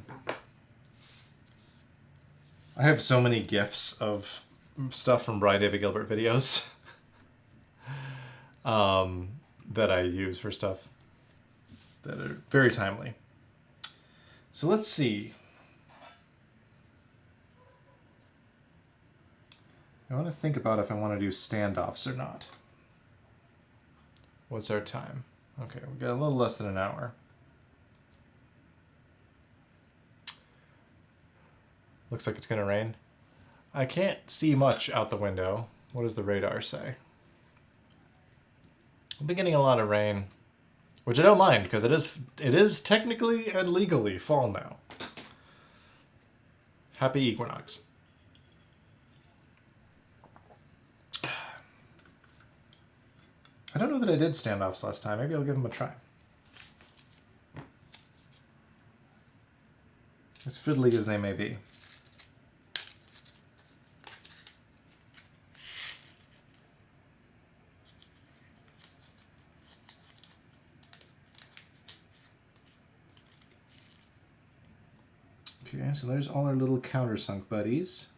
I have so many GIFs of stuff from Brian David Gilbert videos that I use for stuff that are very timely. So let's see. I want to think about if I want to do standoffs or not. What's our time? Okay, we've got a little less than an hour. Looks like it's going to rain. I can't see much out the window. What does the radar say? We've been getting a lot of rain, which I don't mind because it is technically and legally fall now. Happy equinox. I don't know that I did standoffs last time. Maybe I'll give them a try. As fiddly as they may be. Okay, so there's all our little countersunk buddies.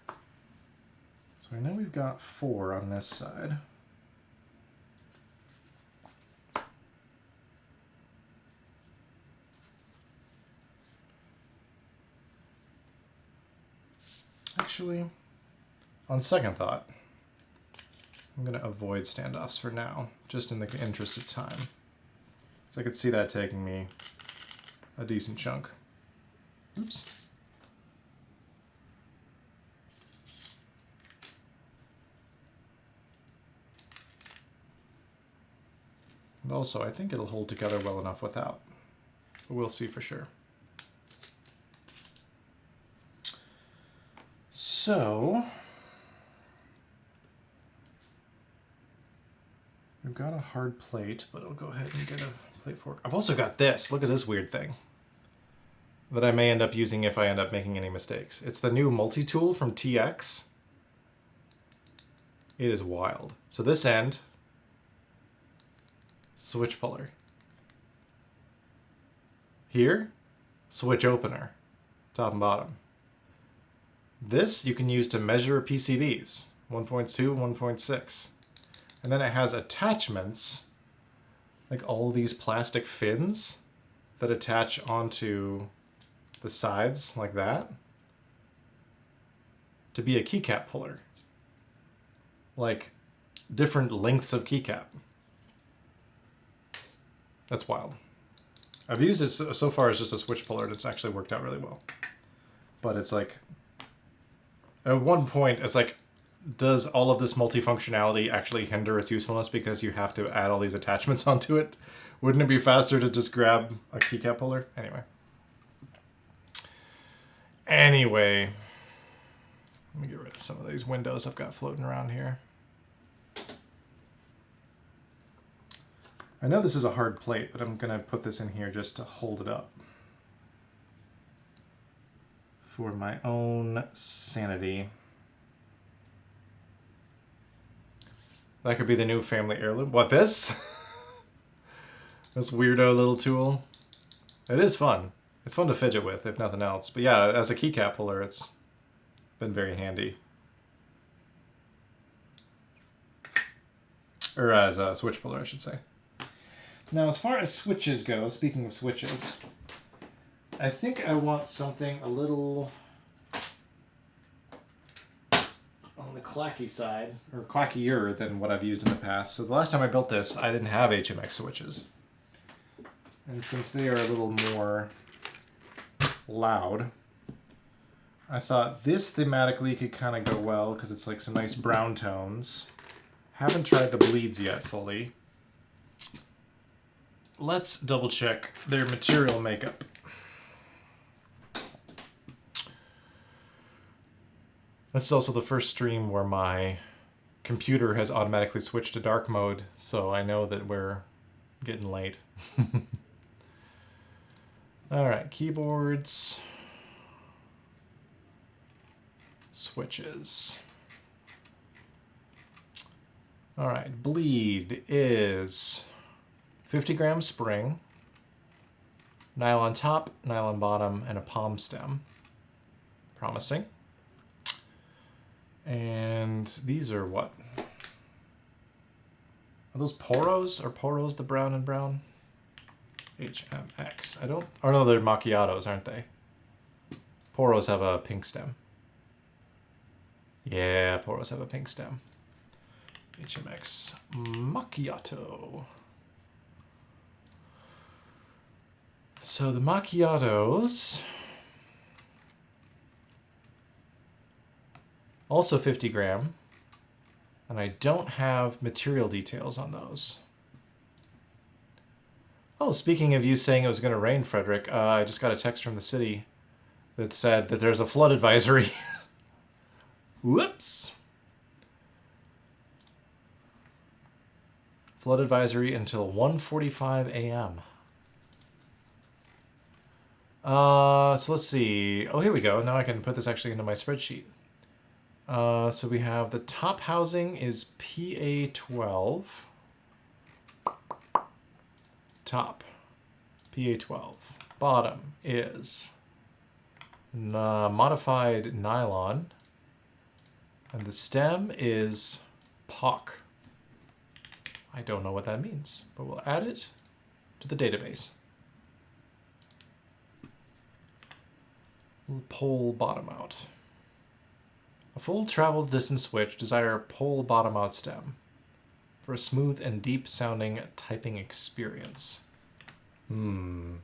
So I know we've got 4 on this side. Actually, on second thought, I'm going to avoid standoffs for now, just in the interest of time. So I could see that taking me a decent chunk. Oops. And also, I think it'll hold together well enough without. But we'll see for sure. So, we've got a hard plate, but I'll go ahead and get a plate fork. I've also got this. Look at this weird thing that I may end up using if I end up making any mistakes. It's the new multi-tool from TX. It is wild. So this end, switch puller. Here, switch opener, top and bottom. This you can use to measure PCBs, 1.2, 1.6. And then it has attachments, like all these plastic fins that attach onto the sides like that to be a keycap puller. Like different lengths of keycap. That's wild. I've used it so far as just a switch puller and it's actually worked out really well. But it's like, at one point, it's like, does all of this multifunctionality actually hinder its usefulness because you have to add all these attachments onto it? Wouldn't it be faster to just grab a keycap puller? Anyway, let me get rid of some of these windows I've got floating around here. I know this is a hard plate, but I'm going to put this in here just to hold it up. For my own sanity. That could be the new family heirloom. What, this? This weirdo little tool. It is fun. It's fun to fidget with, if nothing else. But yeah, as a keycap puller, it's been very handy. Or as a switch puller, I should say. Now, as far as switches go, speaking of switches, I think I want something a little on the clacky side, or clackier than what I've used in the past. So the last time I built this, I didn't have HMX switches. And since they are a little more loud, I thought this thematically could kind of go well because it's like some nice brown tones. Haven't tried the bleeds yet fully. Let's double check their material makeup. This is also the first stream where my computer has automatically switched to dark mode, so I know that we're getting late. All right, keyboards, switches. All right, bleed is 50 gram spring, nylon top, nylon bottom, and a palm stem. Promising. And these are what? Are those poros? Are poros the brown and brown? HMX. I don't... Oh no, they're macchiatos, aren't they? Poros have a pink stem. Yeah, poros have a pink stem. HMX macchiato. So the macchiatos... Also 50 gram. And I don't have material details on those. Oh, speaking of you saying it was going to rain, Frederick, I just got a text from the city that said that there's a flood advisory. Whoops. Flood advisory until 1:45 a.m. So let's see. Oh, here we go. Now I can put this actually into my spreadsheet. So we have the top housing is PA12. Top, PA12. Bottom is modified nylon. And the stem is POC. I don't know what that means, but we'll add it to the database. We'll pull bottom out. A full travel distance switch, desire pole bottom out stem for a smooth and deep sounding typing experience. Maybe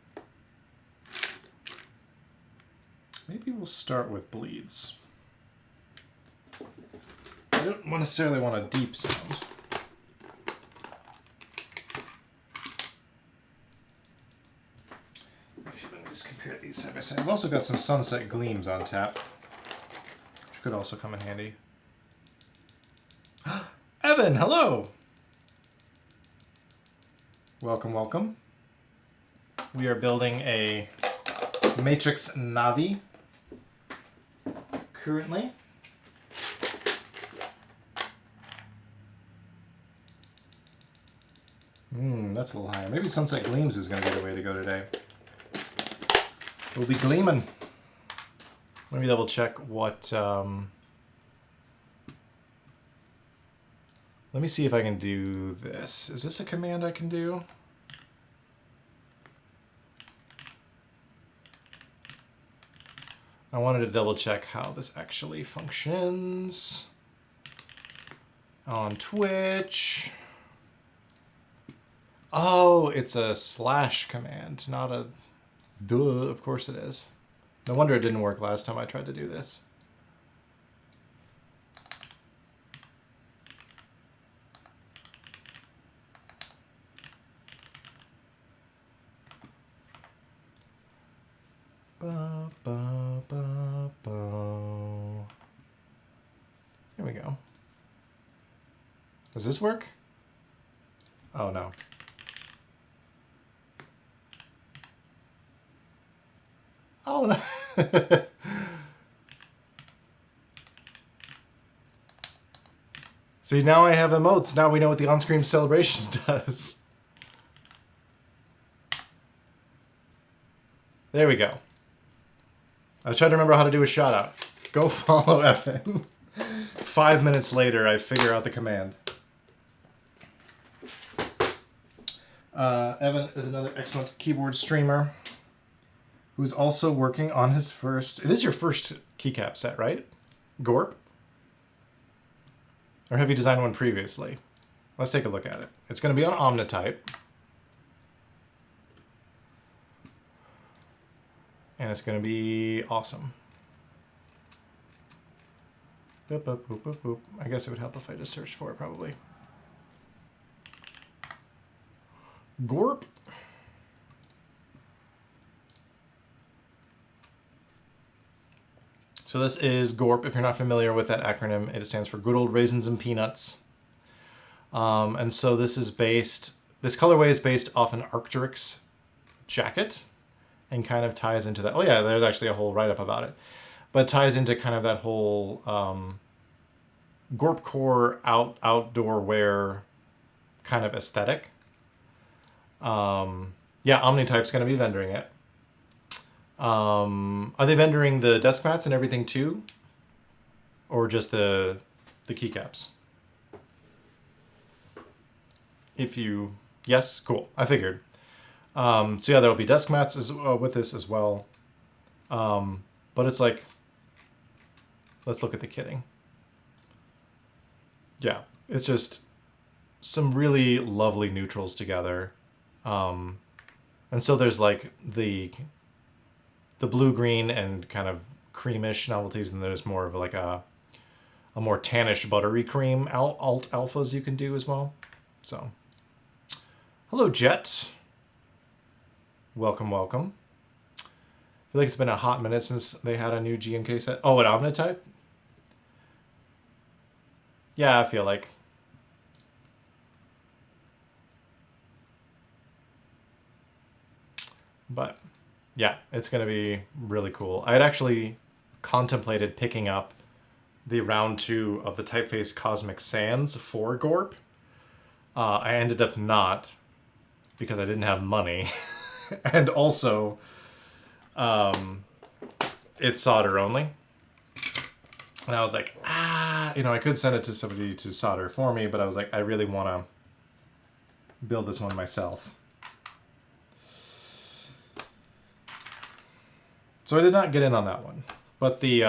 we'll start with bleeds. I don't necessarily want a deep sound. Actually, let me just compare these side by side. I've also got some sunset gleams on tap. Could also come in handy. Evan, hello! Welcome, welcome. We are building a Matrix Navi currently. That's a little higher. Maybe Sunset Gleams is going to be the way to go today. We'll be gleaming. Let me double check what... Let me see if I can do this. Is this a command I can do? I wanted to double check how this actually functions on Twitch. Oh, it's a slash command, not a... Duh, of course it is. No wonder it didn't work last time I tried to do this. Ba, ba, ba, ba. Here we go. Does this work? Oh no. Oh no. See, now I have emotes. Now we know what the on-screen celebration does. There we go. I tried to remember how to do a shout out. Go follow Evan. 5 minutes later, I figure out the command. Evan is another excellent keyboard streamer who's also working on his first... It is your first keycap set, right? Gorp? Or have you designed one previously? Let's take a look at it. It's going to be on Omnitype. And it's going to be awesome. Boop, boop, boop, boop, boop. I guess it would help if I just searched for it, probably. Gorp. So this is GORP. If you're not familiar with that acronym, it stands for Good Old Raisins and Peanuts. And so this colorway is based off an Arc'teryx jacket and kind of ties into that. Oh yeah, there's actually a whole write-up about it. But ties into kind of that whole GORP core outdoor wear kind of aesthetic. Yeah, Omnitype's going to be vendoring it. Are they vendoring the desk mats and everything too? Or just the keycaps? Yes, cool. I figured. So yeah, there'll be desk mats with this as well. But it's like, let's look at the kitting. Yeah, it's just some really lovely neutrals together. And so there's like the blue-green and kind of creamish novelties, and there's more of like a more tannish buttery cream alt alphas you can do as well. So, hello Jet. Welcome, welcome. I feel like it's been a hot minute since they had a new GMK set. Oh, an Omnitype? Yeah, I feel like. But yeah, it's going to be really cool. I had actually contemplated picking up the round 2 of the Typeface Cosmic Sands for GORP. I ended up not, because I didn't have money. And also, it's solder only. And I was like, I could send it to somebody to solder for me, but I was like, I really want to build this one myself. So I did not get in on that one. But the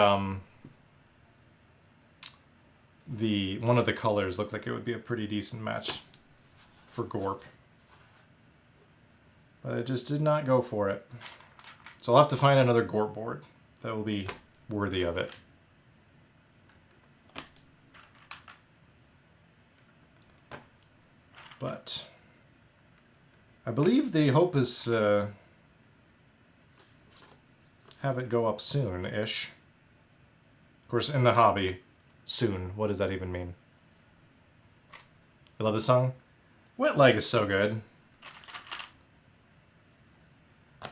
one of the colors looked like it would be a pretty decent match for GORP. But I just did not go for it. So I'll have to find another GORP board that will be worthy of it. But I believe the hope is have it go up soon-ish. Of course, in the hobby, soon. What does that even mean? You love the song? Wet Leg is so good.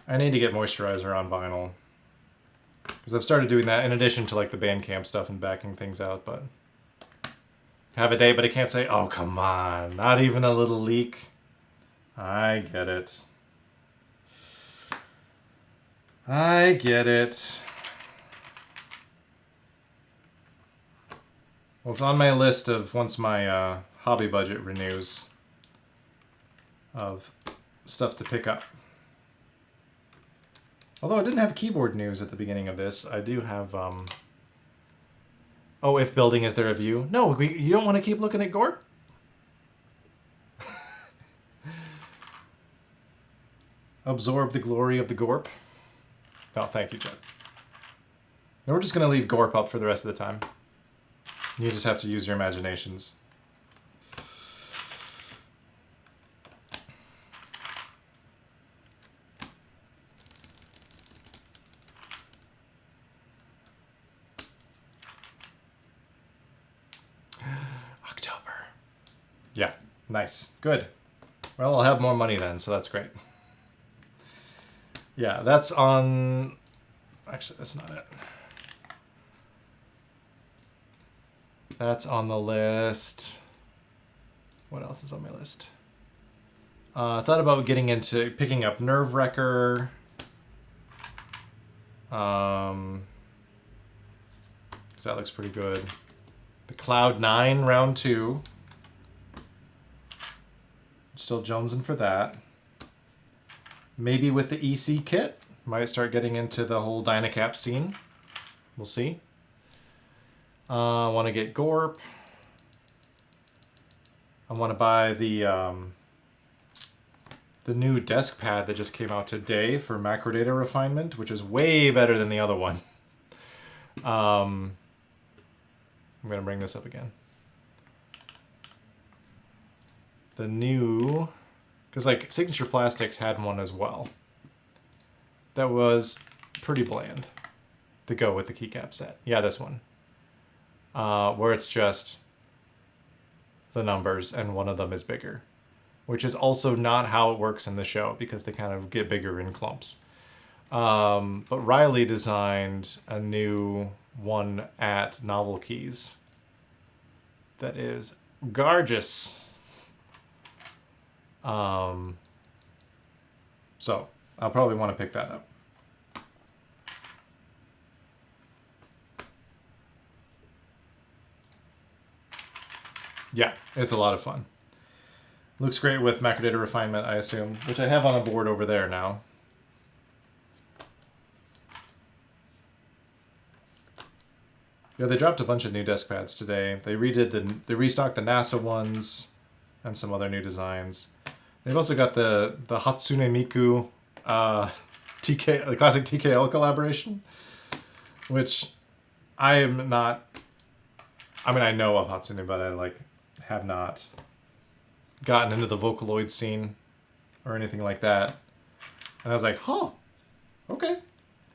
I need to get moisturizer on vinyl. Because I've started doing that in addition to like the Bandcamp stuff and backing things out, but... Have a day, but I can't say, oh, come on. Not even a little leak. I get it. I get it. Well, it's on my list of once my hobby budget renews of stuff to pick up. Although I didn't have keyboard news at the beginning of this, I do have... Oh, if building is their view. No, you don't want to keep looking at GORP? Absorb the glory of the GORP. Oh, thank you, Jet. Now we're just going to leave GORP up for the rest of the time. You just have to use your imaginations. October. Yeah, nice. Good. Well, I'll have more money then, so that's great. Yeah, that's on... Actually, that's not it. That's on the list. What else is on my list? I thought about getting into picking up Nerve Wrecker. Because that looks pretty good. The Cloud 9 round 2. Still jonesing for that. Maybe with the EC kit. Might start getting into the whole Dynacap scene. We'll see. I want to get GORP. I want to buy the new desk pad that just came out today for macrodata refinement, which is way better than the other one. I'm going to bring this up again. The new... Because, like, Signature Plastics had one as well. That was pretty bland. to go with the keycap set. Yeah, this one. Where it's just the numbers and one of them is bigger. Which is also not how it works in the show because they kind of get bigger in clumps. But Riley designed a new one at Novel Keys that is gorgeous. So I'll probably want to pick that up. Yeah, it's a lot of fun. Looks great with macrodata refinement, I assume, which I have on a board over there now. Yeah, they dropped a bunch of new desk pads today. They restocked the NASA ones and some other new designs. They've also got the Hatsune Miku the classic TKL collaboration, which I am not. I mean, I know of Hatsune, but I have not gotten into the Vocaloid scene or anything like that. And I was like, huh, okay.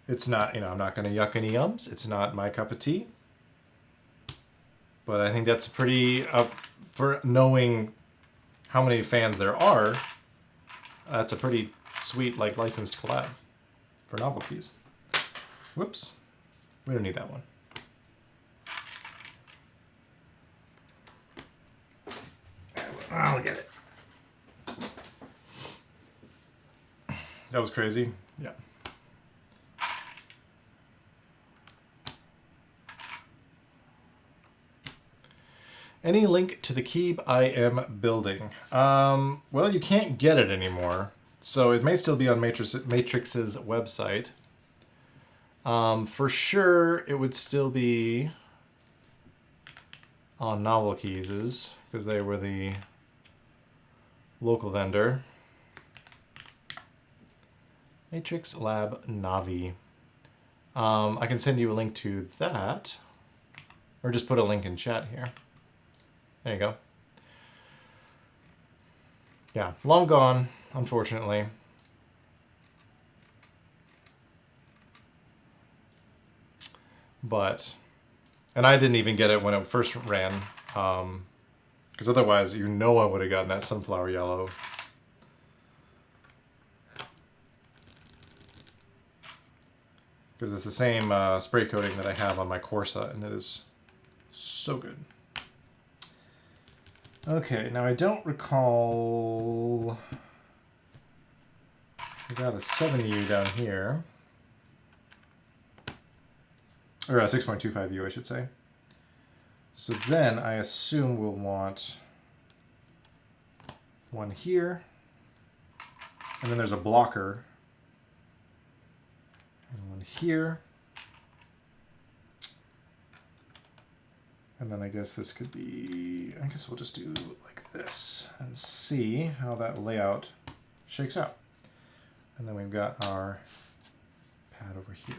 It's not, I'm not going to yuck any yums. It's not my cup of tea. But I think that's pretty, for knowing how many fans there are, that's a pretty sweet, licensed collab for Novel Keys. Whoops. We don't need that one. I'll get it. That was crazy. Yeah. Any link to the key I am building? Well, you can't get it anymore, so it may still be on Matrix's website. For sure, it would still be on Novel Keys' because they were the local vendor. Matrix Lab Navi. I can send you a link to that, or just put a link in chat here. There you go. Yeah, long gone, unfortunately. But, and I didn't even get it when it first ran, because otherwise, I would have gotten that sunflower yellow. Because it's the same spray coating that I have on my Corsa, and it is so good. Okay, now I don't recall. We got a 7U down here. Or a 6.25U, I should say. So then I assume we'll want one here. And then there's a blocker. And one here. And then I guess this could be, I guess we'll just do like this and see how that layout shakes out. And then we've got our pad over here.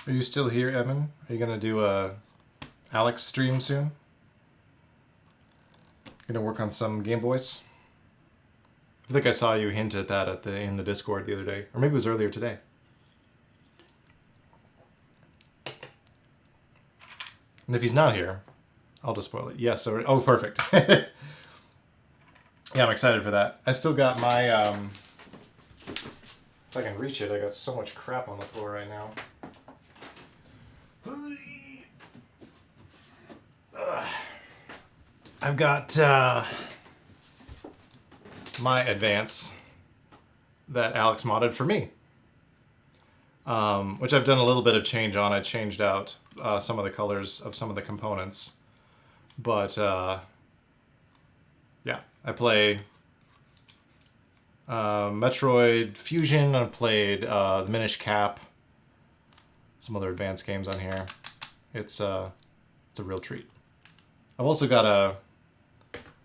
Are you still here, Evan? Are you gonna do a Alex stream soon? Gonna work on some Game Boys? I think I saw you hint at that in the Discord the other day, or maybe it was earlier today. And if he's not here, I'll just spoil it. Yes, oh, perfect. Yeah, I'm excited for that. I still got my, if I can reach it, I got so much crap on the floor right now. I've got my Advance that Alex modded for me, which I've done a little bit of change on. I changed out some of the colors of some of the components, but yeah, I play Metroid Fusion. I've played the Minish Cap. Some other advanced games on here. It's a real treat. I've also got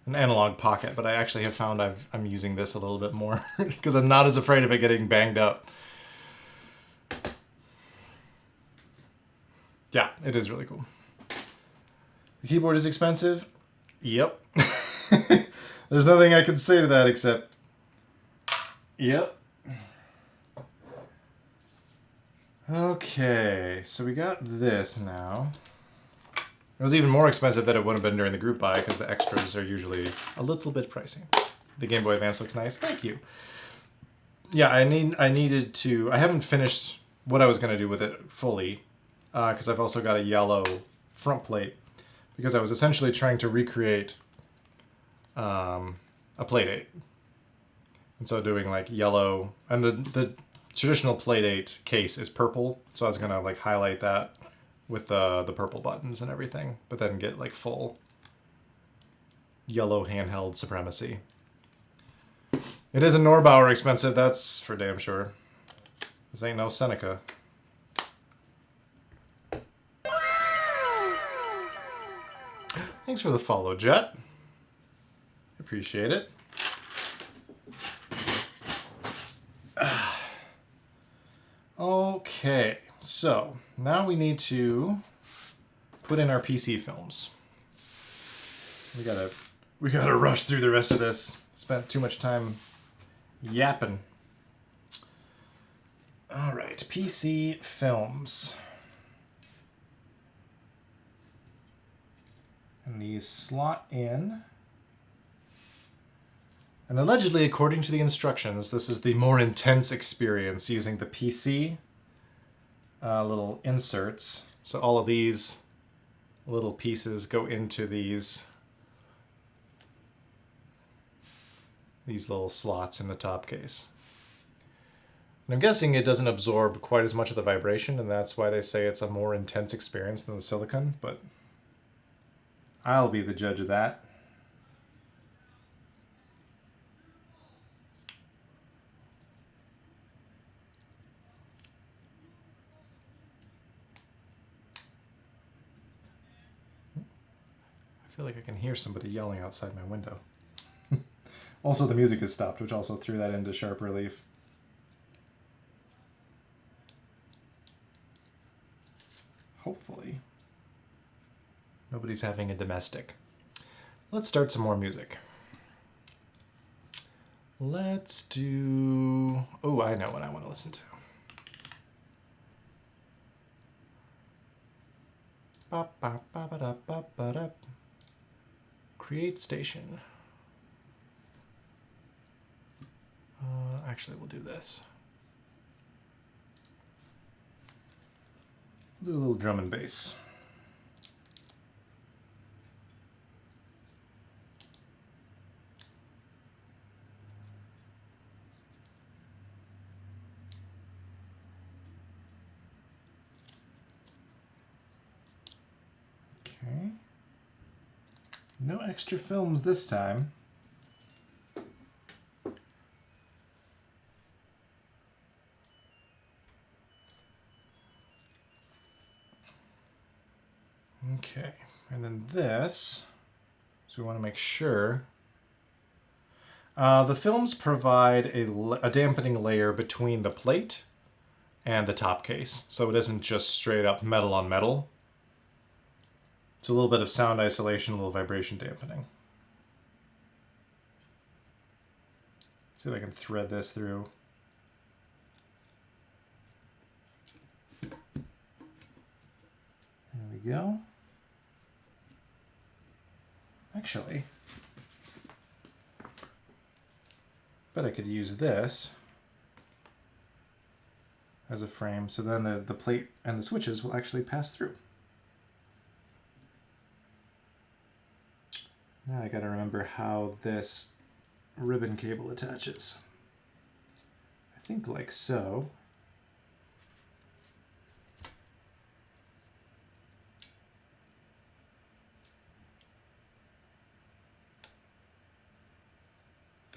an analog pocket, but I actually have found I'm using this a little bit more because I'm not as afraid of it getting banged up. Yeah, it is really cool. The keyboard is expensive. Yep. There's nothing I can say to that except, yep. Okay, so we got this now. It was even more expensive than it would have been during the group buy because the extras are usually a little bit pricey. The Game Boy Advance looks nice. Thank you. Yeah, I needed to... I haven't finished what I was going to do with it fully because I've also got a yellow front plate because I was essentially trying to recreate a Playdate. And so doing like yellow... And the traditional Playdate case is purple, so I was going to like highlight that with the purple buttons and everything, but then get like full yellow handheld supremacy. It is a Norbauer expensive, that's for damn sure. This ain't no Seneca. Thanks for the follow, Jet. Appreciate it. Okay, so now we need to put in our PC films. We gotta rush through the rest of this. Spent too much time yapping. All right, PC films. And these slot in. And allegedly, according to the instructions, this is the more intense experience using the PC little inserts. So all of these little pieces go into these little slots in the top case. And I'm guessing it doesn't absorb quite as much of the vibration, and that's why they say it's a more intense experience than the silicone, but I'll be the judge of that. I feel like I can hear somebody yelling outside my window. Also, the music has stopped, which also threw that into sharp relief. Hopefully, nobody's having a domestic. Let's start some more music. Let's do... Oh, I know what I want to listen to. Ba-ba-ba-ba-da-ba-ba-da. Create station. Actually, we'll do this. We'll do a little drum and bass. Okay. No extra films this time. Okay, and then this, so we want to make sure. The films provide a dampening layer between the plate and the top case, so it isn't just straight up metal on metal. It's a little bit of sound isolation, a little vibration dampening. See if I can thread this through. There we go. Actually, bet I could use this as a frame, so then the plate and the switches will actually pass through. Now I gotta remember how this ribbon cable attaches. I think like so.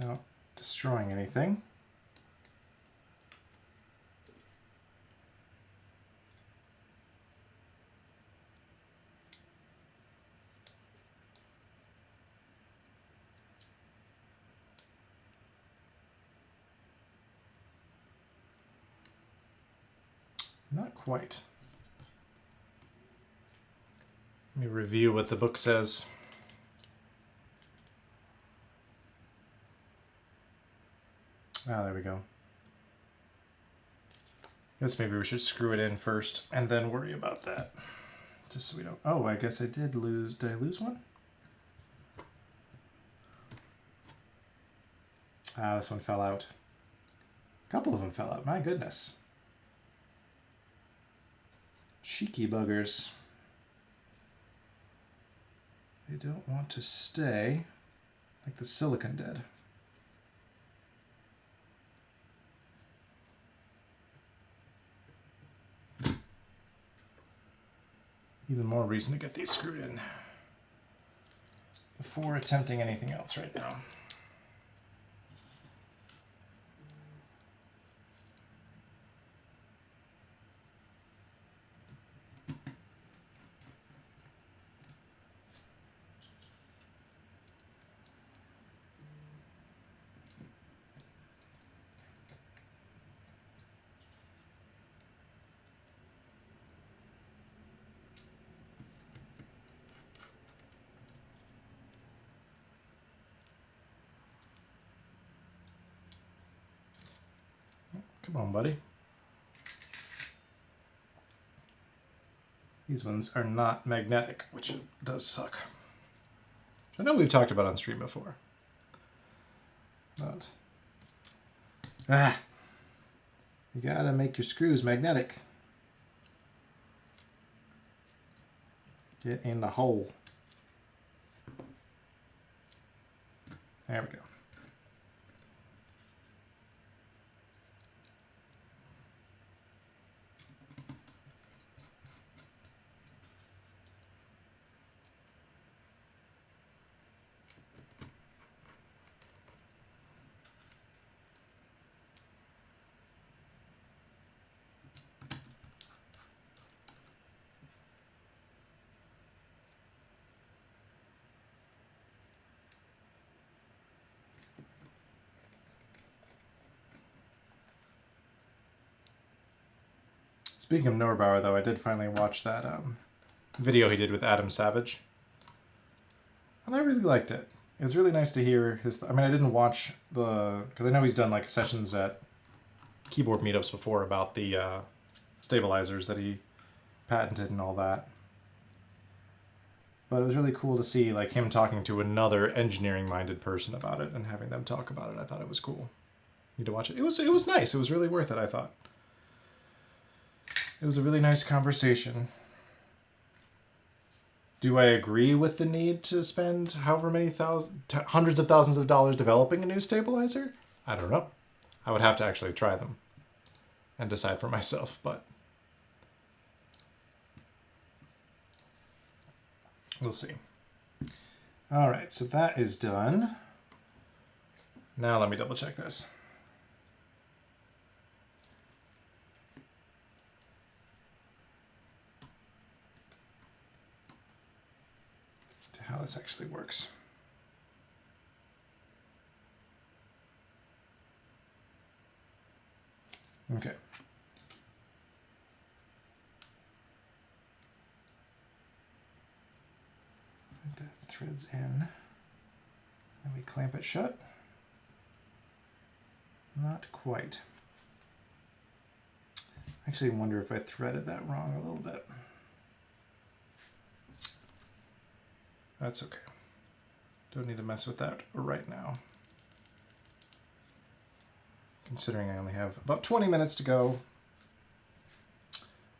No. destroying anything. Not quite. Let me review what the book says. Ah, there we go. Guess maybe we should screw it in first and then worry about that. Just so we don't... Oh, I guess I did lose... Did I lose one? Ah, this one fell out. A couple of them fell out. My goodness. Cheeky buggers. They don't want to stay like the silicon did. Even more reason to get these screwed in before attempting anything else right now. Come on, buddy. These ones are not magnetic, which does suck. I know we've talked about on stream before. But... you gotta make your screws magnetic. Get in the hole. There we go. Speaking of Norbauer, though, I did finally watch that video he did with Adam Savage. And I really liked it. It was really nice to hear his... I mean, I didn't watch the... Because I know he's done like sessions at keyboard meetups before about the stabilizers that he patented and all that. But it was really cool to see like him talking to another engineering-minded person about it and having them talk about it. I thought it was cool. You need to watch it. It was nice. It was really worth it, I thought. It was a really nice conversation. Do I agree with the need to spend however many hundreds of thousands of dollars developing a new stabilizer? I don't know. I would have to actually try them and decide for myself, but we'll see. All right, so that is done. Now let me double check this. How this actually works. Okay. That threads in. And we clamp it shut. Not quite. I actually wonder if I threaded that wrong a little bit. That's okay. Don't need to mess with that right now. Considering I only have about 20 minutes to go.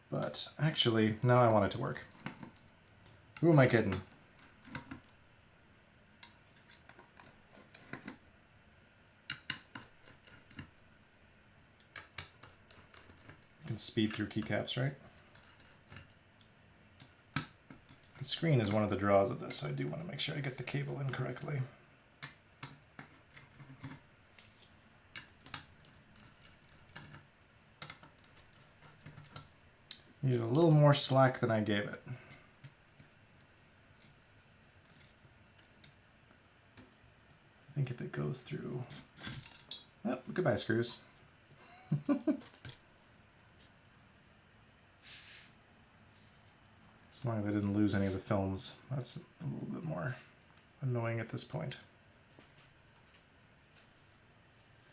But actually, now I want it to work. Who am I kidding? You can speed through keycaps, right? The screen is one of the draws of this, so I do want to make sure I get the cable in correctly. Needed a little more slack than I gave it. I think if it goes through... Oh, goodbye, screws. As long as I didn't lose any of the films, that's a little bit more annoying at this point.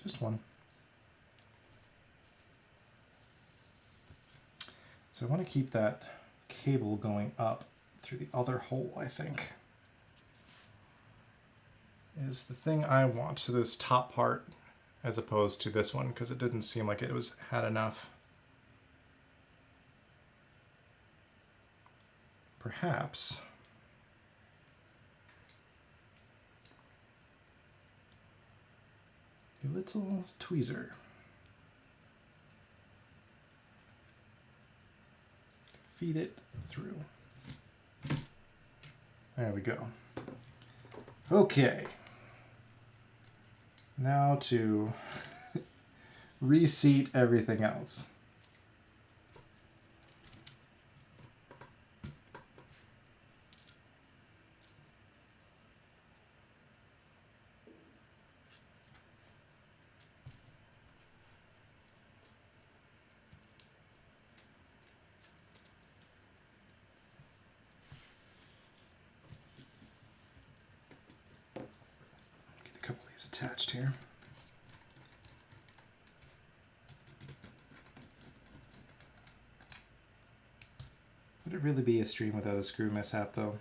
Just one. So I want to keep that cable going up through the other hole, I think. Is the thing I want, so this top part as opposed to this one, because it didn't seem like it had enough. Perhaps a little tweezer. Feed it through. There we go. Okay. Now to reseat everything else. Get a couple of these attached here. Would it really be a stream without a screw mishap, though?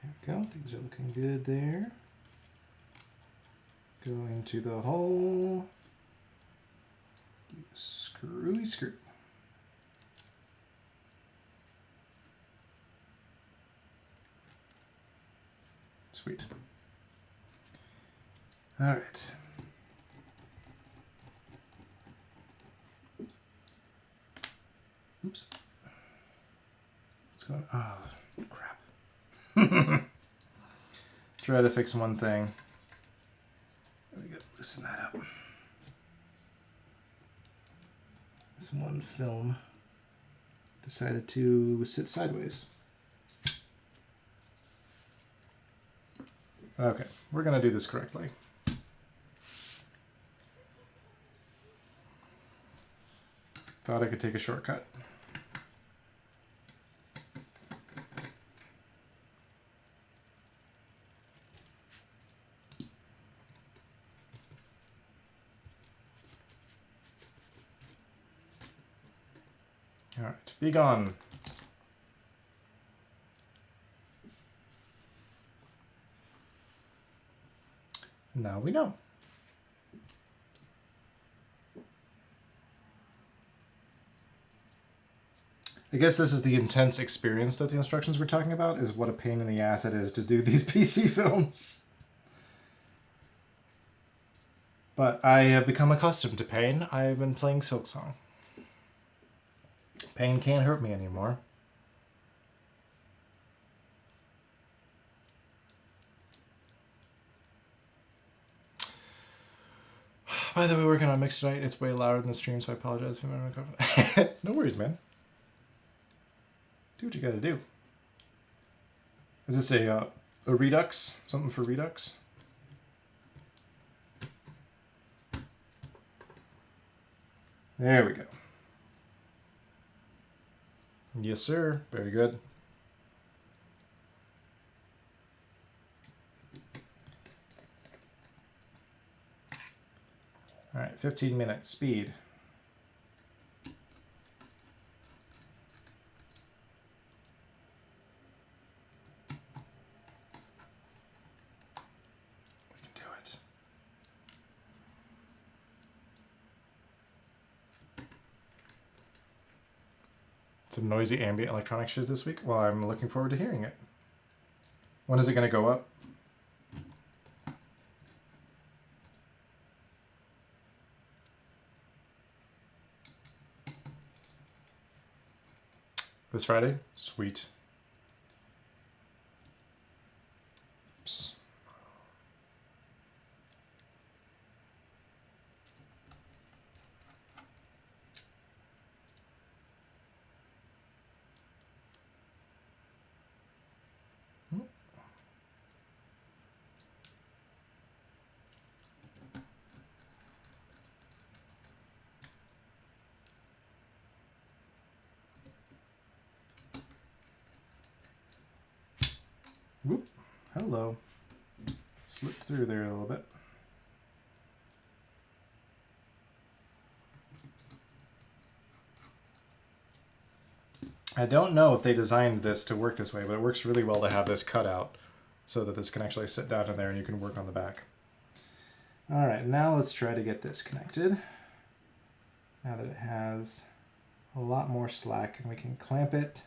There we go. Things are looking good there. Go into the hole. Screwy screw. Sweet. All right. Oops. What's going on? Oh, crap. Try to fix one thing. There we go. Loosen that up. This one film decided to sit sideways. Okay, we're going to do this correctly. Thought I could take a shortcut. All right, be gone. Now we know. I guess this is the intense experience that the instructions were talking about, is what a pain in the ass it is to do these PC films. But I have become accustomed to pain. I have been playing Silksong. Pain can't hurt me anymore. By the way, working on mix tonight. It's way louder than the stream, so I apologize if I'm No worries, man. Do what you gotta do. Is this a Redux? Something for Redux? There we go. Yes, sir. Very good. All right, 15 minutes speed. We can do it. Some noisy ambient electronic shiz this week? Well, I'm looking forward to hearing it. When is it going to go up? This Friday? Sweet. Oops. Whoop. Hello. Slipped through there a little bit. I don't know if they designed this to work this way, but it works really well to have this cut out so that this can actually sit down in there and you can work on the back. All right, now let's try to get this connected. Now that it has a lot more slack and we can clamp it.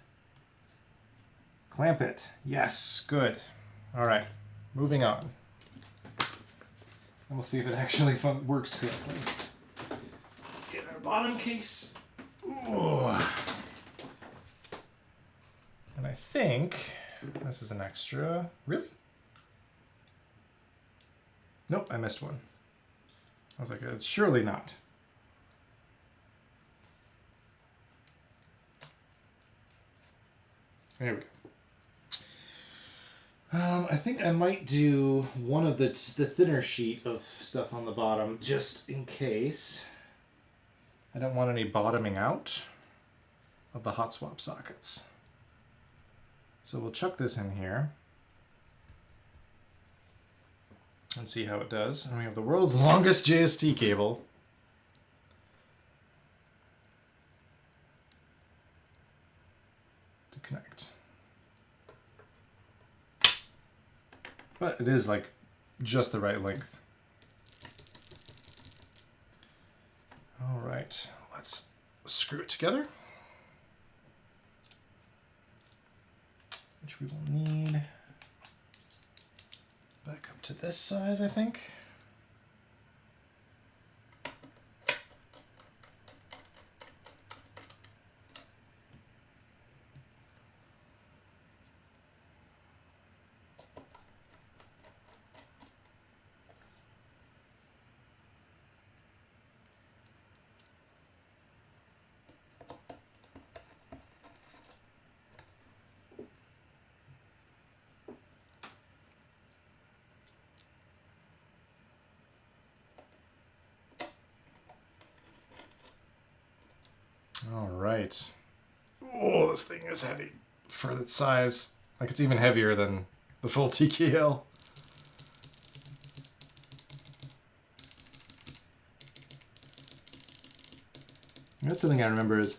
Clamp it. Yes, good. All right, moving on. And we'll see if it actually works correctly. Let's get our bottom case. Ooh. And I think this is an extra. Really? Nope, I missed one. I was like, surely not. There we go. I think I might do one of the thinner sheet of stuff on the bottom, just in case. I don't want any bottoming out of the hot swap sockets. So we'll chuck this in here and see how it does. And we have the world's longest JST cable. To connect. But it is like just the right length. All right, let's screw it together. Which we will need back up to this size, I think. All right. Oh, this thing is heavy for its size. Like it's even heavier than the full TKL. That's something I remember is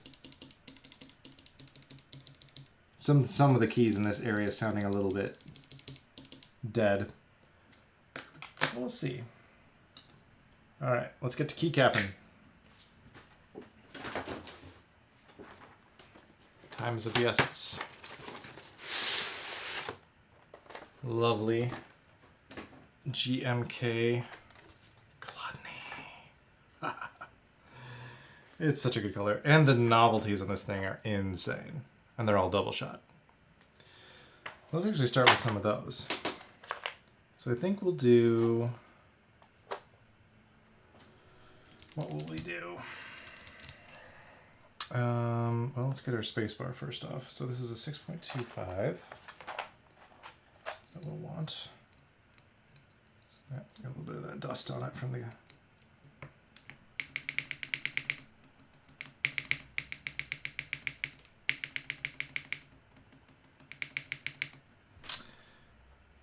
some of the keys in this area sounding a little bit dead. We'll see. All right, let's get to keycapping. Time is of the essence. Lovely GMK Chladni. It's such a good color. And the novelties on this thing are insane. And they're all double shot. Let's actually start with some of those. So I think we'll do... What will we do? Well, let's get our spacebar first off. So this is a 6.25. That's what we'll want. Yeah, got a little bit of that dust on it from the...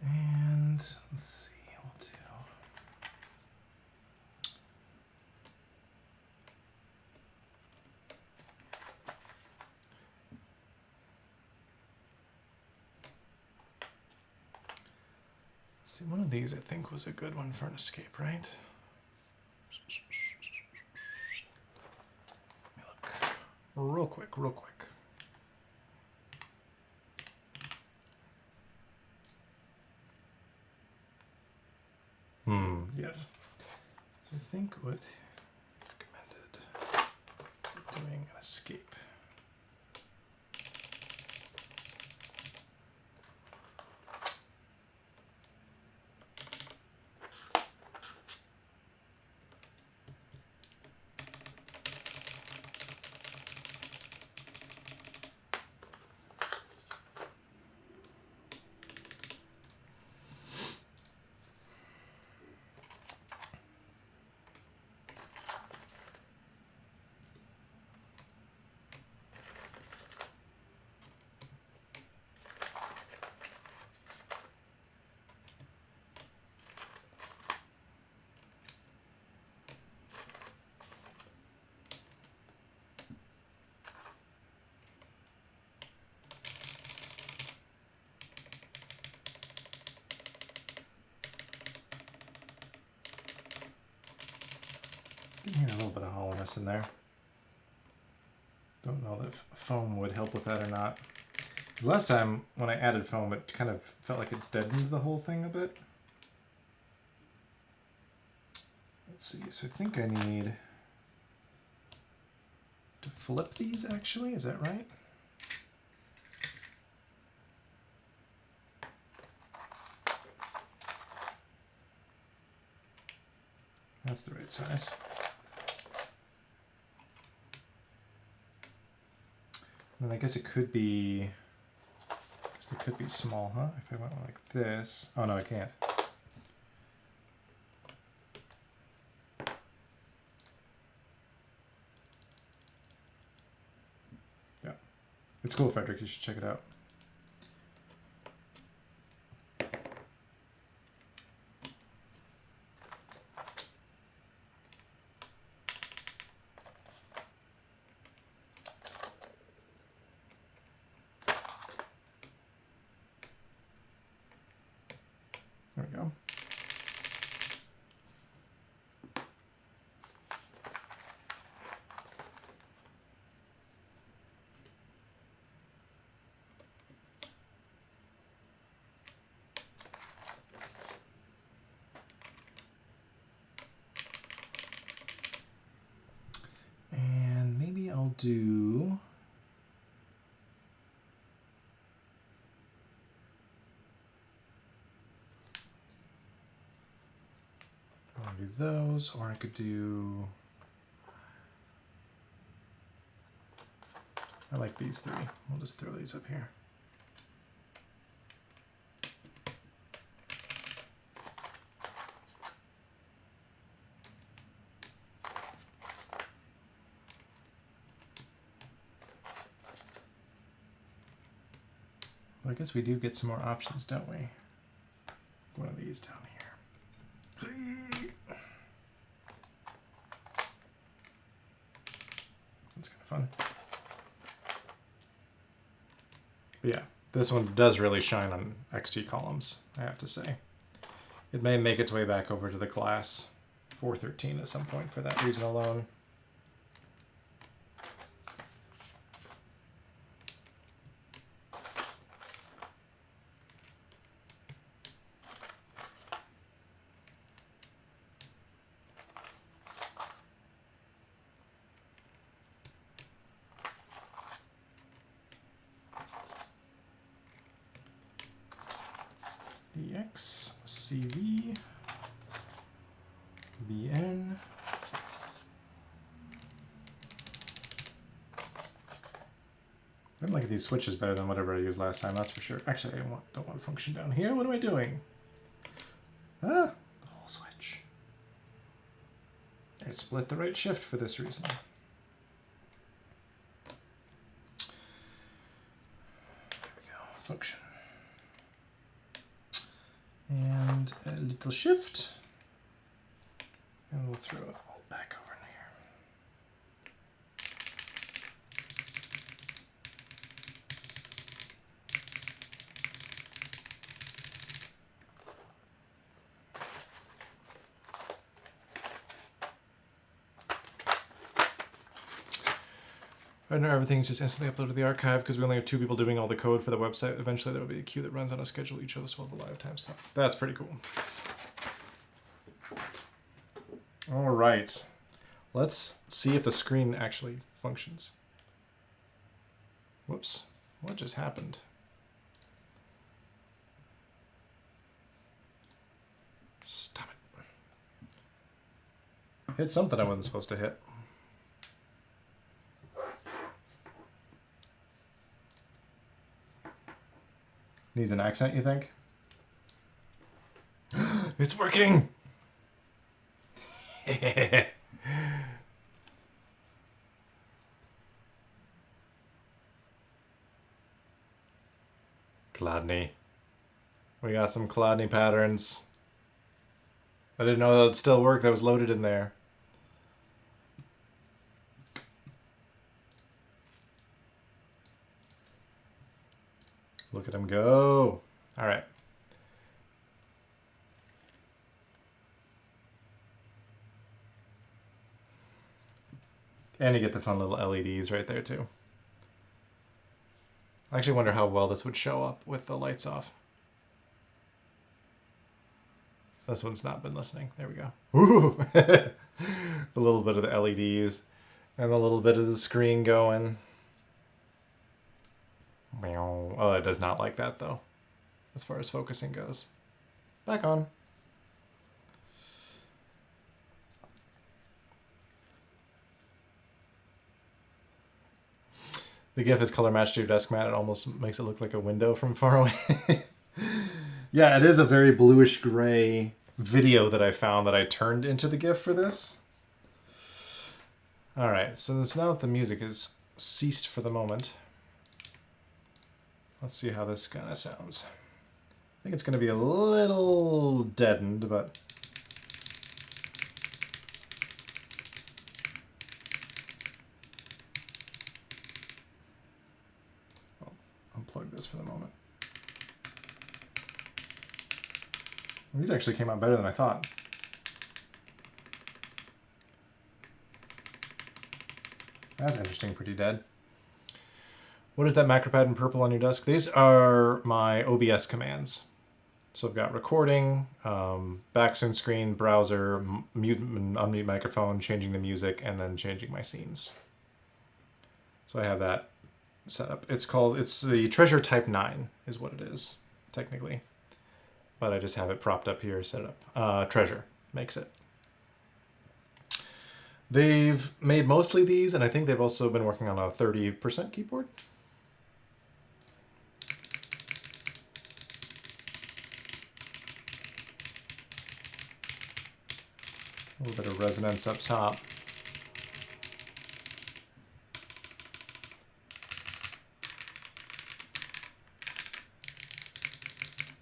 And let's see, we'll do... See, one of these I think was a good one for an escape, right? Let me look real quick, real quick. Yes. So I think what recommended doing an escape. harness in there. Don't know if foam would help with that or not. Because last time when I added foam, it kind of felt like it deadened the whole thing a bit. Let's see, so I think I need to flip these actually, is that right? That's the right size. And then I guess it could be, they could be small, huh? If I went like this. Oh no, I can't. Yeah. It's cool, Frederick. You should check it out. There we go. And maybe I'll do... I'll do those, or I could do... I like these three. We'll just throw these up here. Well, I guess we do get some more options, don't we? One of these down here. That's kind of fun. But yeah, this one does really shine on XT columns, I have to say. It may make its way back over to the class 413 at some point for that reason alone. EX, CV, BN. I like these switches better than whatever I used last time, that's for sure. Actually, I don't want function down here. What am I doing? Ah, the whole switch. I split the right shift for this reason. There we go, function. And a little shift. And we'll throw it all back over in here. Right now everything's just instantly uploaded to the archive because we only have 2 people doing all the code for the website. Eventually there will be a queue that runs on a schedule. Each of us will have a live time slot. That's pretty cool. All right. Let's see if the screen actually functions. Whoops. What just happened? Stop it. Hit something I wasn't supposed to hit. Needs an accent, you think? It's working! Chladni. We got some Chladni patterns. I didn't know that would still work. That was loaded in there. Look at him go. All right. And you get the fun little LEDs right there too. I actually wonder how well this would show up with the lights off. This one's not been listening. There we go. Ooh! A little bit of the LEDs and a little bit of the screen going. Oh, it does not like that though, as far as focusing goes. Back on. The GIF is color matched to your desk mat. It almost makes it look like a window from far away. Yeah, it is a very bluish gray video that I found that I turned into the GIF for this. All right, so now that the music has ceased for the moment, let's see how this kind of sounds. I think it's going to be a little deadened, but I'll unplug this for the moment. These actually came out better than I thought. That's interesting, pretty dead. What is that macropad in purple on your desk? These are my OBS commands. So I've got recording, back zoom screen, browser, mute and unmute microphone, changing the music, and then changing my scenes. So I have that set up. It's the Treasure Type 9 is what it is, technically. But I just have it propped up here, set it up. Treasure makes it. They've made mostly these, and I think they've also been working on a 30% keyboard. A little bit of resonance up top.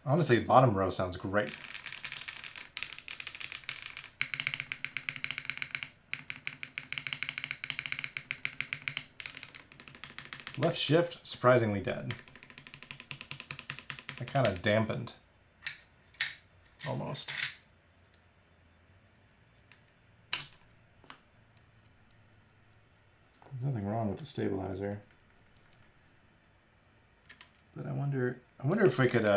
Honestly, the bottom row sounds great. Left shift, surprisingly dead. I kind of dampened. Almost. There's nothing wrong with the stabilizer. But I wonder if we could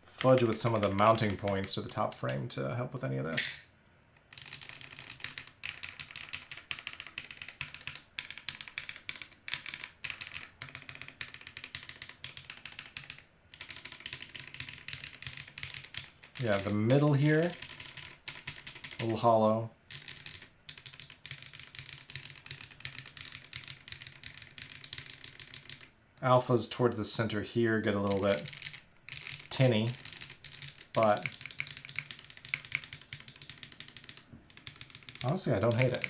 fudge with some of the mounting points to the top frame to help with any of this. Yeah, the middle here, a little hollow. Alphas towards the center here get a little bit tinny, but honestly, I don't hate it.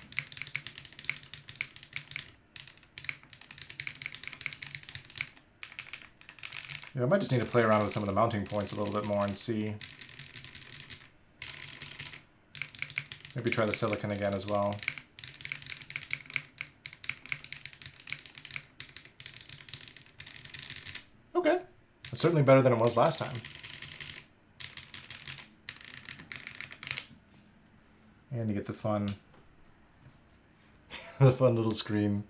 Yeah, I might just need to play around with some of the mounting points a little bit more and see. Maybe try the silicon again as well. Okay. It's certainly better than it was last time. And you get the fun, the fun little screen.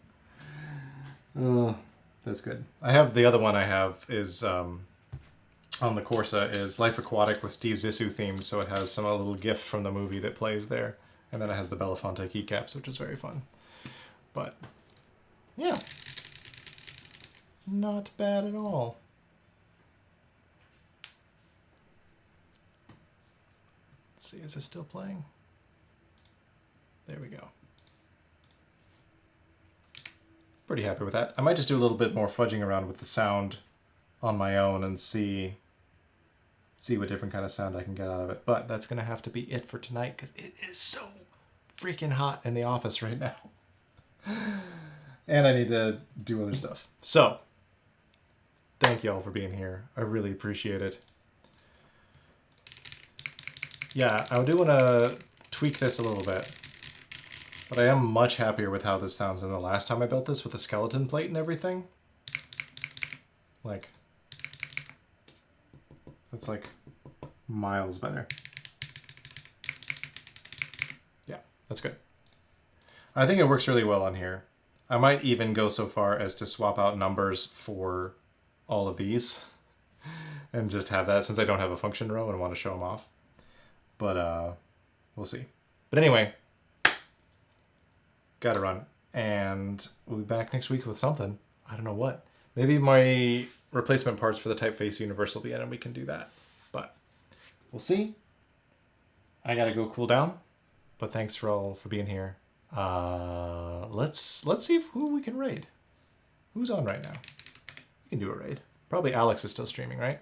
Oh, that's good. I have the other one I have is on the Corsa is Life Aquatic with Steve Zissou themed, so it has some little GIF from the movie that plays there, and then it has the Belafonte keycaps, which is very fun. But yeah, not bad at all. Let's see, is this still playing? There we go. Pretty happy with that. I might just do a little bit more fudging around with the sound on my own and see what different kind of sound I can get out of it. But that's going to have to be it for tonight because it is so freaking hot in the office right now. And I need to do other stuff. So, thank you all for being here. I really appreciate it. Yeah, I do want to tweak this a little bit. But I am much happier with how this sounds than the last time I built this with the skeleton plate and everything. Like, it's like miles better. Yeah, that's good. I think it works really well on here. I might even go so far as to swap out numbers for all of these and just have that since I don't have a function row and want to show them off. But we'll see. But anyway, gotta run. And we'll be back next week with something. I don't know what. Maybe my replacement parts for the typeface universe will be in and we can do that. But we'll see. I gotta go cool down. But thanks for being here. Let's see who we can raid. Who's on right now? We can do a raid. Probably Alex is still streaming, right?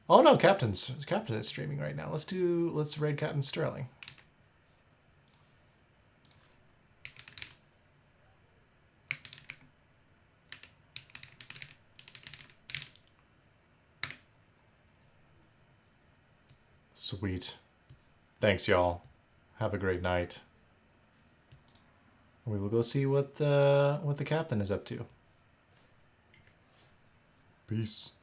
Oh no, Captain is streaming right now. Let's raid Captain Sterling. Sweet. Thanks, y'all. Have a great night. We will go see what the captain is up to. Peace.